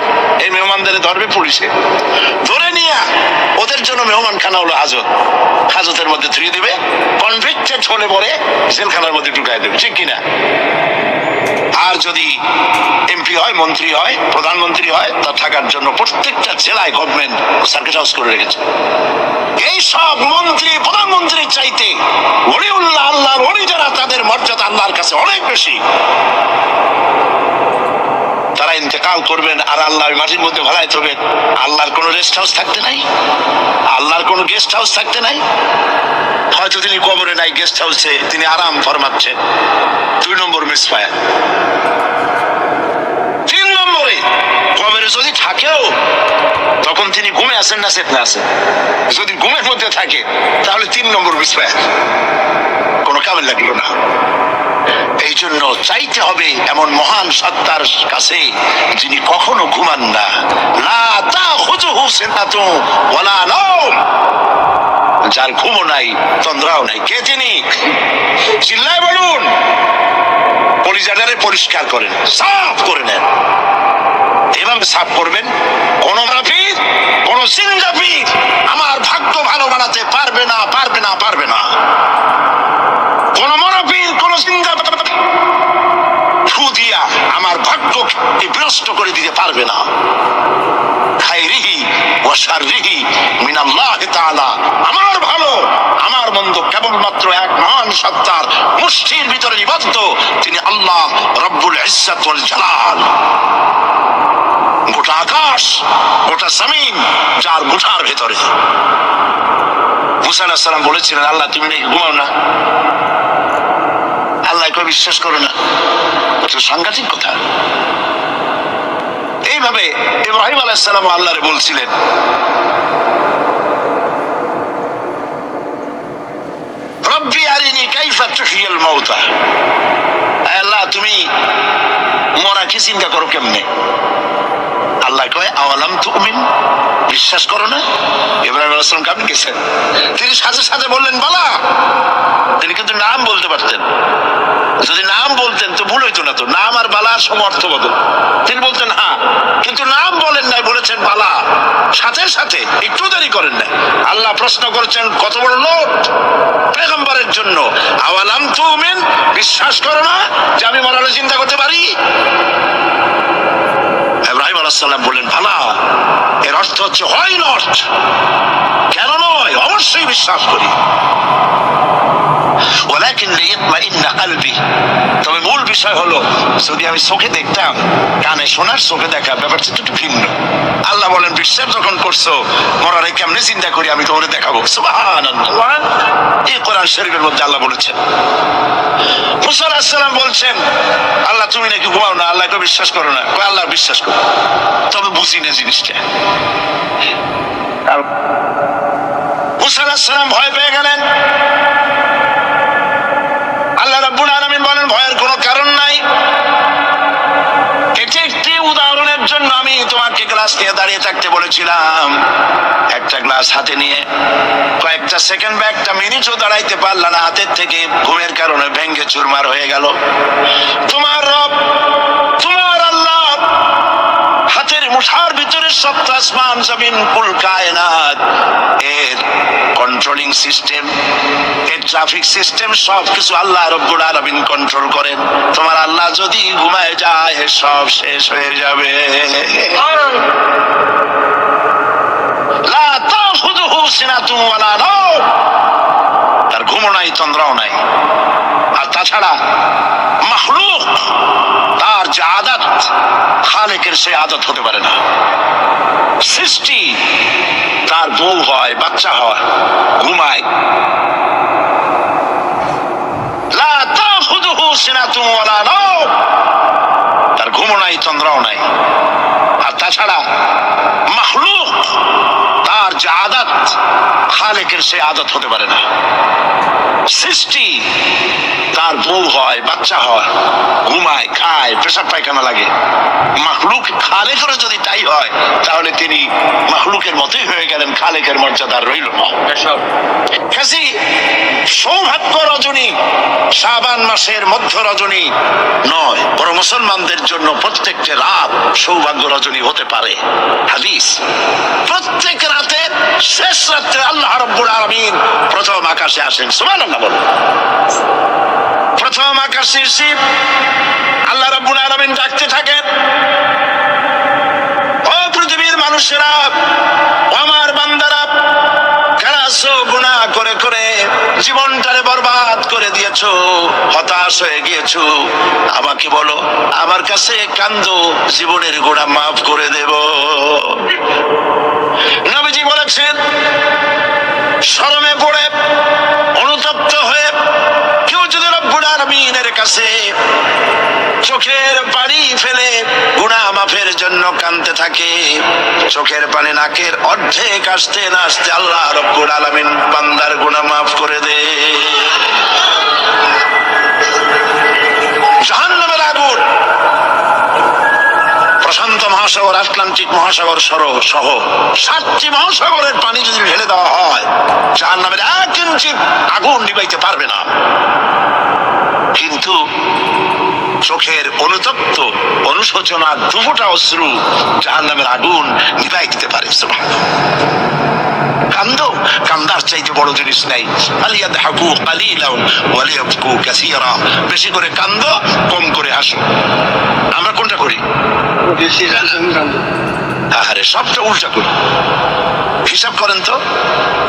এই মেহমানদের ধরবে পুলিশে, ধরে নিয়ে ওদের জন্য মেহমান খানা হলো হাজত, হাজতের মধ্যে ধুয়ে দিবে, কনভিক্টেড হলে পরে জেলখানার মধ্যে ঢুকাই দেবে, ঠিক কিনা? আর যদি এমপি হয়, মন্ত্রী হয়, প্রধানমন্ত্রী হয়, তা থাকার জন্য প্রত্যেকটা জেলায় গভর্নমেন্ট সার্কিট হাউস করে রেখেছে। এই সব মন্ত্রী প্রধানমন্ত্রীর চাইতে ওলিউল্লাহ, আল্লাহর ওলি যারা, তাদের মর্যাদা আল্লাহর কাছে অনেক বেশি। তারা ইন্তেকাল করবেন আর আল্লাহ মাটির মধ্যে ভালাইতে হবে। আল্লাহর কোনো রেস্ট হাউস থাকতে নাই, আল্লাহর কোনো গেস্ট হাউস থাকতে নাই। হয়তো তিনি কবরে নাই, গেস্ট হাউসে তিনি আরাম ফরমাচ্ছেন। 2 নম্বর মিসফায়ার। 3 নম্বরে, কবরে যদি থাকেও তখন তিনি ঘুমে আছেন না চেতনা আছেন? যদি ঘুমের মধ্যে থাকে তাহলে 3 নম্বর মিসফায়ার, কোনো কামে লাগলো না। এই জন্য চাইতে হবে এমন মহান সত্তার কাছে যিনি কখনো ঘুমান না, লা তাখুযুহু সিনাতুন ওয়ালা নাওম, যার ঘুমও নাই, তন্দ্রাও নাই। কে তিনি? চিল্লায় বলুন। কলিজাটারে পরিষ্কার করেন, সাফ করে নেন। এভাবে সাফ করবেন, কোন মুনাফিক, কোন জিন্দাফির আমার ভাগ্য ভালো বানাতে পারবে না, পারবে না, পারবে না। কোন মুনাফিক, কোন জিন্দাফির ফু দিয়া আমার ভাগ্যকে বিনষ্ট করে দিতে পারবে না। খায়রিহি ওয়া শাররিহি মিনাল্লাহি তাআলা, আমার ভালো আমার মন্দ কেবলমাত্র এক মহান সত্তার মুষ্টির ভিতরে নিবদ্ধ, তিনি আল্লাহ রব্বুল ইজ্জত ওয়াল জালাল। গোটা আকাশ, গোটা জমিন যার মুঠার ভেতরে। মুসা আলাইহিস সালাম বলেছিলেন, আল্লাহ তুমি নাকি ঘুমাও না? আল্লাহ কেউ বিশ্বাস করো না? এটা সাংঘাতিক কথা। এইভাবে ইব্রাহিম আলাইহিস সালাম আল্লাহরে বলছিলেন, রব্বি আরিনি কাইফা তুহিয়িল মাউতা, আল্লাহ তুমি মরাকে চিন্তা করো কেমনে? আল্লাহ কয়, আওয়ালাম তুমিন, বিশ্বাস করো না? ইব্রাহিম আলাইহিস সালাম কাঁপে গেছেন। তিনি সাথে সাথে বললেন বালা। তিনি কিন্তু নাম বলতে পারতেন, যদি নাম বলতেন তো ভুল হইতো না, তো নাম আর বালার সমর্থ বদল। তিনি বলতেন হ্যাঁ, কিন্তু নাম বলেন নাই, বলেছেন বালা। সাথে সাথে একটু দেরি করেন নাই। আল্লাহ প্রশ্ন করেছেন, কত বড় লোট পয়গম্বরের জন্য, আওয়ালাম তুমিন, বিশ্বাস করো না যে আমি মরার চিন্তা করতে পারি? ইব্রাহিম আলাইহিস সালাম বললেন ভালা। এর অর্থ হচ্ছে হয় নট, কেন নয়, অবশ্যই বিশ্বাস করি। ওয়ালাকিন লিয়াতমাইন্না কলবি, তবে মূল বিষয় হলো যদি আমি চোখে দেখতাম, কানে শোনার, চোখে দেখা ব্যাপারটা একটু ভিন্ন। আল্লাহ বলেন বিশ্বাস যখন করছো, মরারে কেমনে চিন্তা করি আমি তোমারে দেখাবো। সুবহানাল্লাহ, এই কোরআন শরীফের মধ্যে আল্লাহ বলেছেন। মুসা আলাইহিস সালাম বলছেন, আল্লাহ তুমি নাকি ঘুমাও না, আল্লাহকে বিশ্বাস করো না? আল্লাহ বিশ্বাস করো, তবে বুঝি না জিনিসটা। মুসা আলাইহিস সালাম ভয় পেয়ে গেলেন। গ্লাস নিয়ে দাঁড়িয়ে থাকতে বলেছিলাম, একটা গ্লাস হাতে নিয়ে কয়েকটা সেকেন্ড বা একটা মিনিটও দাঁড়াইতে পারলা না, হাতের থেকে ঘুমের কারণে ভেঙ্গে চুরমার হয়ে গেল। তোমার রব, তোমার আল্লাহ হাতের মুঠার ভিতরে সপ্ত আসমান জমিন কুল কায়নাত, এর কন্ট্রোলিং সিস্টেম, এর ট্রাফিক সিস্টেম সবকিছু আল্লাহ রব্বুল আলামিন কন্ট্রোল করেন। তোমার আল্লাহ যদি ঘুমায় যায় সব শেষ হয়ে যাবে। লা তাখুযুহু সিনাতুন ওয়ালা নাওম, তার ঘুমও নাই তন্দ্রাও নাই। আর তাছাড়া মাখলুক তার যে আদত, খালেকের সে আদত হতে পারে না। সৃষ্টি তার বউ হয়, বাচ্চা হয়, ঘুমায়। লা তাখুযুহু সিনাতুন ওয়ালা নাওম, তার ঘুমও নাই তন্দ্রাও নাই। আর তাছাড়া মাখলুক তার যে আদত, খালেকের সে আদত হতে পারে না। সৃষ্টি তার বউ হয়, বাচ্চা হয়, ঘুমায়, খায়, পেশাব পায়খানা লাগে। মাখলুক খালেকের যদি তাই হয়, তাহলে তিনি মাখলুকের মতোই হয়ে গেলেন, খালেকের মর্যাদা রইল না। কাজী সৌভাগ্য রজনী শাবান মাসের মধ্য রজনী নয়, বড় মুসলমানদের জন্য প্রত্যেকটা রাত সৌভাগ্য রজনী হতে পারে। হাদিস, প্রত্যেক রাতে শেষ রাত্রে আল্লাহ রাব্বুল আলামিন প্রথম আকাশে আসেন। সুবহানাল্লাহ বলো। প্রথম আকাশে এসে আল্লাহ রাব্বুল আলামিন ডাকতে থাকেন, ও পৃথিবীর মানুষেরা, আমার বান্দারা, কারা আছো গুনাহ করে করে জীবনটারে বরবাদ করে দিয়েছো, হতাশ হয়ে গিয়েছো, আমাকে বলো, আমার কাছে কান্দো, জীবনের গুনাহ মাফ করে দেব। নবীজি বলেছেন, শরমে পড়ে অনুতপ্ত হয়ে কেউ যদি রব্বুল আলামিনের কাছে চোখের পানি ফেলে গুনাহ মাফের জন্য কাঁদতে থাকে, চোখের পানি নাকের অর্ধেক আসতে না আসতে আল্লাহ রব্বুল আলামিন বান্দার গুনাহ মাফ করে দে। জাহান্নামের আগুন প্রশান্ত মহাসাগর, আটলান্টিক মহাসাগর সহ 7টি মহাসাগরের পানি যদি ঢেলে দেওয়া হয়, জাহান্নামের 1 ইঞ্চি আগুন নিভাইতে পারবে না। কিন্তু চোখের অনুতপ্ত অনুশোচনা দুফোঁটা অশ্রু জাহান্নামের আগুন নিভাই দিতে পারে। কান্দো, কান্দার চাইতে বড় জিনিস নাই। ফালিয়াদহাকু কালিলান ওয়া লিয়াবকু কাসীরা, বেশি করে কান্দো, কম করে হাসো। আমরা কোনটা করি? আরে সবটা উল্টা করি। হিসাব করেন তো,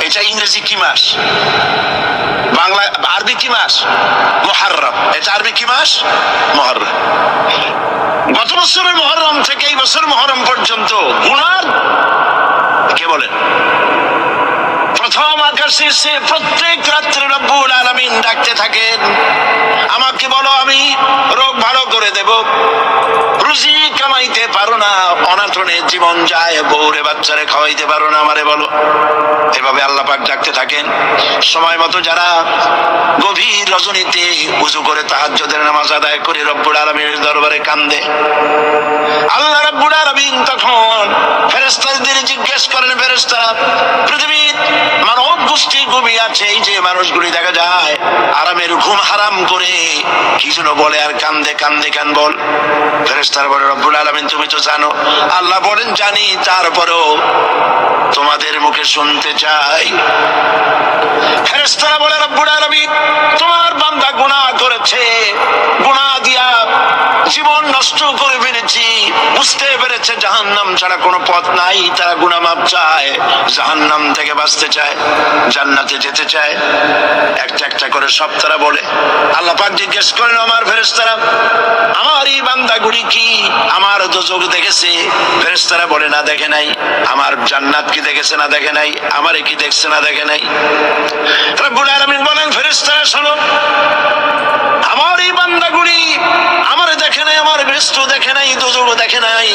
এটা ইংরেজি কি মাস, বাংলা আরবি কি মাস? মুহররম। এটা আরবি কি মাস? মুহররম। গত বছরের মুহররম থেকে এই বছর মুহররম পর্যন্ত গুনাহ কে বলেন? প্রথম আকাশে এসে প্রত্যেক রাত্রে রব্বুল আলামিন ডাকতে থাকেন, আমাকে বলো, আমি রোগ ভালো করে দেব। রুজি কামাইতে পারো না, অনাথনে জীবন যায়, বউরে বাচ্চারে খাওয়াইতে পারো না, আমারে বলো। এভাবে আল্লাহ পাক ডাকতে থাকেন। সময় মতো যারা গভীর রজনীতে ওযু করে তাহাজ্জুদের নামাজ আদায় করে রব্বুল আলামিনের দরবারে কান্দে, আল্লাহ রাব্বুল আলামিন তখন ফেরেশতাদের জিজ্ঞেস করেন, ফেরেশতারা, পৃথিবীর মানব গোষ্ঠী ঘুমিয়ে আছে, এই যে মানুষগুলি দেখা যায় আরামের ঘুম হারাম করে কি যেন বলে আর কান্দে, কান্দে কেন বল? ফেরেশতারা বলে, রব্বুল আলামিন তুমি তো জানো। আল্লাহ বলেন, জানি, তারপরও তোমাদের মুখে শুনতে চাই। ফেরেশতারা বলে, রব্বুল আলামিন তোমার বান্দা গুনাহ করেছে, গুনাহ দিয়া জীবন নষ্ট করে ফেলেছি, বুঝতে পেরেছে জাহান্নাম ছাড়া কোনো পথ নাই, তারা গুনাহ মাপ চায়, জাহান্নাম থেকে বাঁচতে চায়, জান্নাতে যেতে চায়। একটা একটা করে সব তারা বলে। আল্লাহ পাক জিজ্ঞেস করেন, আমার ফেরেশতারা, আমার এই বান্দাগুলি কি আমার দোজখ দেখেছে? ফেরেশতারা বলে, না, দেখে নাই। আমার জান্নাত কি দেখেছে? না, দেখে নাই। আমারে কি দেখছে? না, দেখে নাই। রব্বুল আলামিন বলেন, ফেরেশতারা শোনো, আমার এই বান্দাগুলি আমারে দেখে নাই, আমার বেহেশত দেখে নাই, দোজখ দেখে নাই,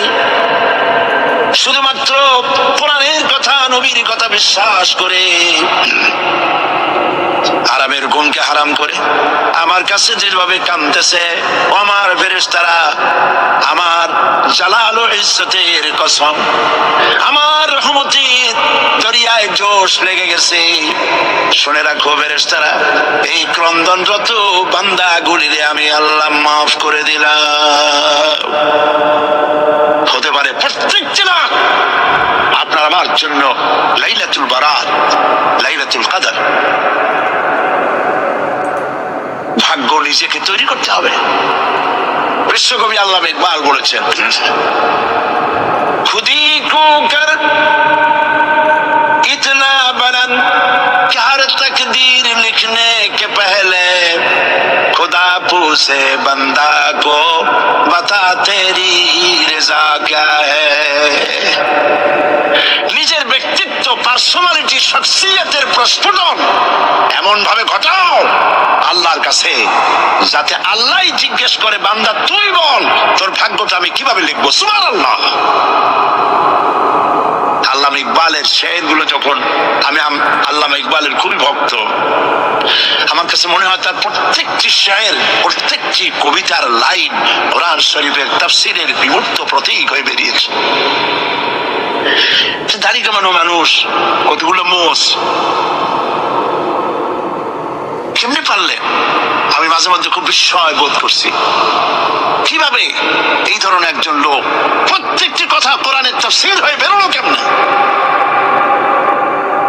শুধুমাত্র কোরআনের কথা, নবীর কথা বিশ্বাস করে আরামের ঘুমকে হারাম করে আমার কাছে যেভাবে কাঁদতেছে, আমার ফেরেশতারা, আমার জালাল ও ইজ্জতের কসম, আমার রহমতের দরিয়ায় জোশ লেগে গেছে। শুনে রাখো ফেরেশতারা, এই ক্রন্দনরত বান্দাগুলিরে আমি আল্লাহ মাফ করে দিলাম। হতে পারে প্রত্যেকটি রাত আপনার আমার জন্য লাইলাতুল বারাত, লাইলাতুল কদর। ভাগ্য নিজেকে তৈরি করতে হবে। বিশ্বকবি আল্লামা ইকবাল বলেছেন, খুদি কো কর ইতনা বুলন্দ कि हर तकदीर लिखने के पहले खुदा पूछे बंदा को बता तेरी रजा क्या है। নিজের ব্যক্তিত্ব, পার্সোনালিটি, শখসিয়তের প্রস্ফুটন এমন ভাবে ঘটাও আল্লাহর কাছে, যাতে আল্লাহই জিজ্ঞেস করে, বান্দা তুই বল তোর ভাগ্যটা আমি কিভাবে লিখবো। সুবহানাল্লাহ। আল্লামা ইকবালের শেরগুলো যখন আমি আল্লামা ইকবালের খুবই ভক্ত, আমার কাছে মনে হয় তার প্রত্যেকটি শের, প্রত্যেকটি কবিতার লাইন কোরআন শরীফের তাফসীরের বিমূর্ত প্রতীক হয়ে বেরিয়েছে। দাড়ি কামানো মানুষ, কতগুলো মোষ, কেমনি পারলে? আমি মাঝে মাঝে খুব বিস্ময় বোধ করছি, কিভাবে এই ধরনের একজন লোক প্রত্যেকটি কথা কোরআনের তাফসীর হয়ে বেরোলো কেমনে?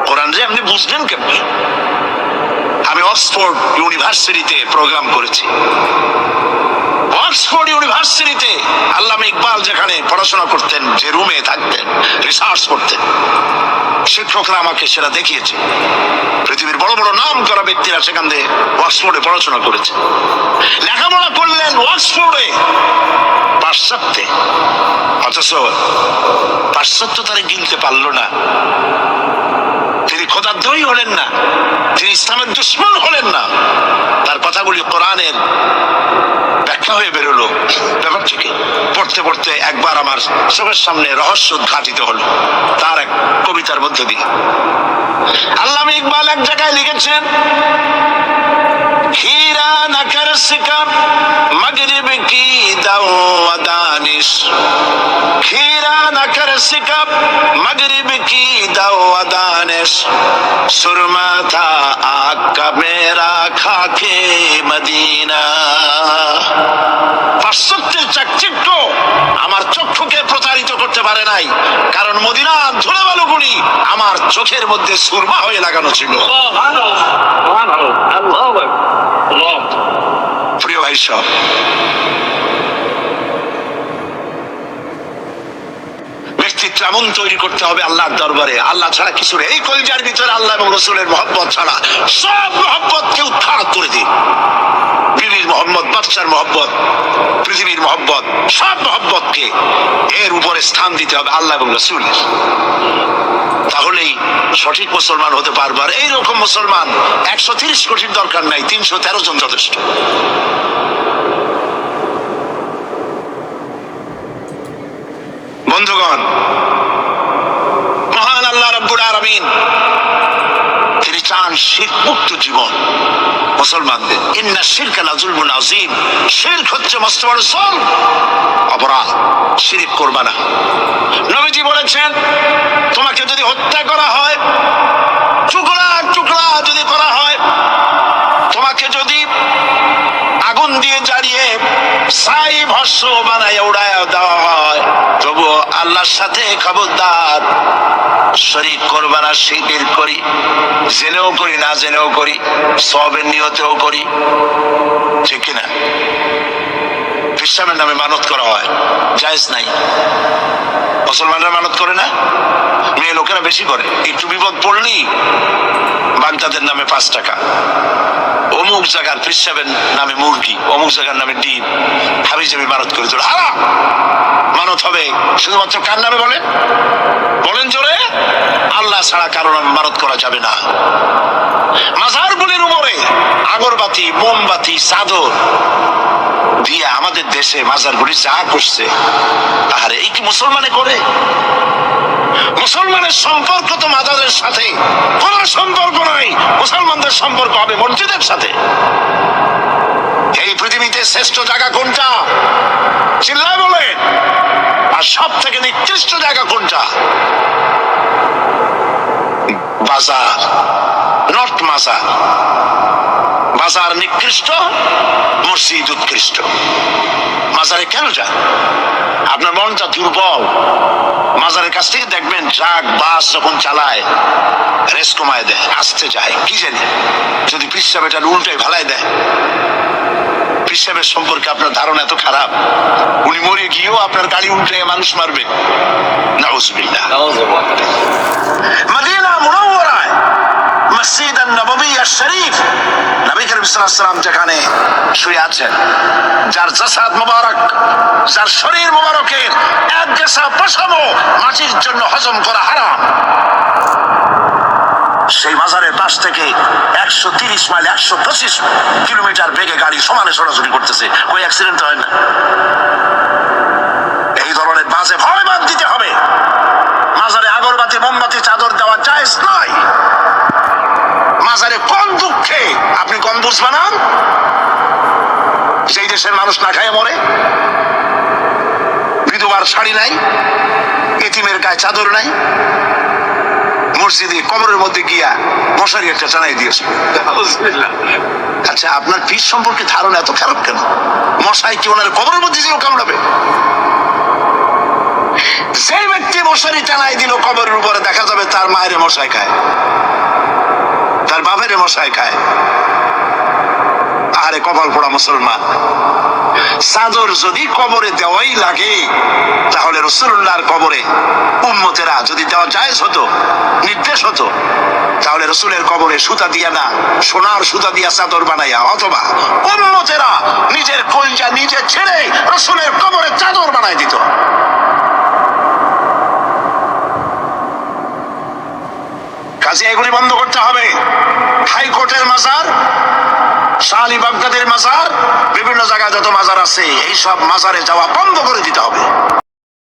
কোরআন যে আপনি বুঝলেন কেমনে? আমি অক্সফোর্ড ইউনিভার্সিটিতে প্রোগ্রাম করেছি। অক্সফোর্ড ইউনিভার্সিটিতে আল্লামা ইকবাল যেখানে পড়াশোনা করতেন, যে রুমে থাকতেন, রিসার্চ করতেন, শিক্ষকরা আমাকে সেটা দেখিয়েছে। পৃথিবীর বড় বড় নাম করা ব্যক্তিরা সেখান থেকে অক্সফোর্ডে পড়াশোনা করেছে, লেখাপড়া করলেন অক্সফোর্ডে, পাশ্চাত্যে। অথচ পাশ্চাত্য তারা গিলতে পারল না। তিনি খোদাদ্রোহী হলেন না, তিনি ইসলামের দুশমন হলেন না। তার কথাগুলি কোরআনের ব্যাখ্যা হয়ে বেরোলো। ব্যাপারটা কি? পড়তে পড়তে একবার আমার চোখের সামনে রহস্য উদ্ঘাটিত হলো তার এক কবিতার মধ্য দিয়ে। আল্লামা ইকবাল এক জায়গায় লিখেছেন, हीरा न कर सका मगरिब की दावा दानिश, हीरा न कर सका मगरिब की दावा दानिश, सुरमा था आग का मेरा खाके मदीना। পাশ্চাত্যের চাকচিক্য আমার চক্ষুকে প্রতারিত করতে পারে নাই, কারণ মদিনার ধুলাবালুগুলি আমার চোখের মধ্যে সুরমা হয়ে লাগানো ছিল। প্রিয় ভাই সব, ব্যক্তিত্ব এমন তৈরি করতে হবে আল্লাহর দরবারে, আল্লাহ ছাড়া কিছু নেই। এই কলিজার ভিতরে আল্লাহ এবং রাসূলের মহব্বত ছাড়া সব মহব্বতকে উৎখাত করে দিন। বিবির মহব্বত, বাচ্চার মহব্বত, পৃথিবীর মহব্বত, সব মহব্বতকে এর উপরে স্থান দিতে হবে আল্লাহ এবং রাসূলের। তাহলেই সঠিক মুসলমান হতে পারবে। আর এইরকম মুসলমান 130 কোটির দরকার নাই, 313 জন যথেষ্ট। বন্ধুগণ, মহান আল্লাহ রাব্বুল আলামিন তিনি চান শিরক মুক্ত জীবন মুসলমানদের। ইন্না শিরকা লাযুলমুন আযীম, শিরক হচ্ছে মস্ত বড় জুলম, অপরাধ। শিরক করবা না। নবীজি বলেছেন, তোমাকে যদি হত্যা করা হয়, টুকরা টুকরা যদি করা হয়, তোমাকে যদি আগুন দিয়ে জ্বালিয়ে ছাই ভস্ম বানায় উড়ায় দেওয়া হয়, তবু আল্লাহর সাথে খবরদার শরীক করবা না। শিরক করি, জেনেও করি, না জেনেও করি, সওয়াবের নিয়তেও করি, ঠিক কিনা? খ্রিস্টানের নামে মানত করা হয়, জায়েজ নাই। মুসলমানরা মানত করে না, মেয়ে লোকেরা বেশি করে। একটু বিপদ পড়লি বাগদাদের নামে 5 টাকা, অমুক জায়গার খ্রিস্টানের নামে মুরগি, অমুক জায়গার নামে ডিম, হাবিজাবি মানত করে তোর হারাম। মানত হবে শুধুমাত্র কার নামে? বলেন জোরে, আল্লাহ ছাড়া কারো নামে মানত করা যাবে না। মাজারগুলির উপরে আগরবাতি, মোমবাতি, চাদর দিয়ে আমাদের দেশে মাজারগুলি যা করছে, আরে এই কি মুসলমানে করে? মুসলমানের সম্পর্ক তো মাজারের সাথে কোনো সম্পর্ক নাই। মুসলমানদের মুসলমানদের সম্পর্ক হবে মসজিদের সাথে। এই পৃথিবীতে শ্রেষ্ঠ জায়গা কোনটা? চিল্লায় বলেন। আর সব থেকে নিকৃষ্ট জায়গা কোনটা? বাজার, নট মাজার। বাজার নিকৃষ্ট, মসজিদ উৎকৃষ্ট। মাজারে কেন যায়? আপনার মনটা দুর্বল। মাজারের কাছ থেকে দেখবেন ট্রাক বাস যখন চালায় রেস কমায় দেয়, আসতে যায়, কি জানি যদি পিসাব এটা উল্টায় ভালাই দেয়। পিসাবের সম্পর্কে আপনার ধারণা এত খারাপ, উনি মরে গিয়েও আপনার গাড়ি উল্টায় মানুষ মারবে। নাউজুবিল্লাহ। মদিনা মুনাওয়ারায় মসজিদ নববী শরীফ, নবী করিম সাল্লাল্লাহু আলাইহি ওয়াসাল্লাম যেখানে শুয়ে আছেন, যার জাসাদ মুবারক, যার শরীর মুবারকের এক গেসা পশমও মাটির জন্য হজম করা হারাম, সেই মাজারের পাশ থেকে 130 মাইল 125 কিলোমিটার বেগে গাড়ি সমানে ছোটাছুটি করতেছে, কই অ্যাক্সিডেন্ট হয় না? এই ধরনের বাজে ভয় বাদ দিতে হবে। মাজারে আগরবাতি মোমবাতি চাদর দেওয়া জায়েজ নয়। মাজারে কোন দুঃখে আপনি কম্বুজ বানান? সেই দেশের মানুষ না খায় মরে, বিধবার শাড়ি নাই, এতিমের গায়ে চাদর নাই, মসজিদে কবরের মধ্যে গিয়া মশারি একটা টানাই দিয়েছে। আচ্ছা, আপনার পীর সম্পর্কে ধারণা এত খারাপ কেন? মশাই কি ওনার কবরের মধ্যে যেও কামড়াবে? যে ব্যক্তি মশারি টানাই দিল কবরের উপরে, দেখা যাবে তার মায়ের মশাই খায়, তার বাপের মশাই খায়। আরে কপাল পোড়া মুসলমান। চাদর যদি কবরে দেওয়াই লাগে, তাহলে রাসূলুল্লাহর কবরে উম্মতেরা যদি দেওয়া জায়েজ হতো, নির্দেশ হতো, তাহলে রাসূলের কবরে সুতা দিয়া না, সোনার সুতা দিয়া চাদর বানাইয়া, অথবা উম্মতেরা নিজের কলজা নিজে ছেড়ে রাসূলের কবরে চাদর বানাই দিত। কাজে এগুলি বন্ধ করতে হবে। হাইকোর্টের মাজার, শাহ আলী বাগদাদের মাজার, বিভিন্ন জায়গায় যত মাজার আছে, এই সব মাজারে যাওয়া বন্ধ করে দিতে হবে।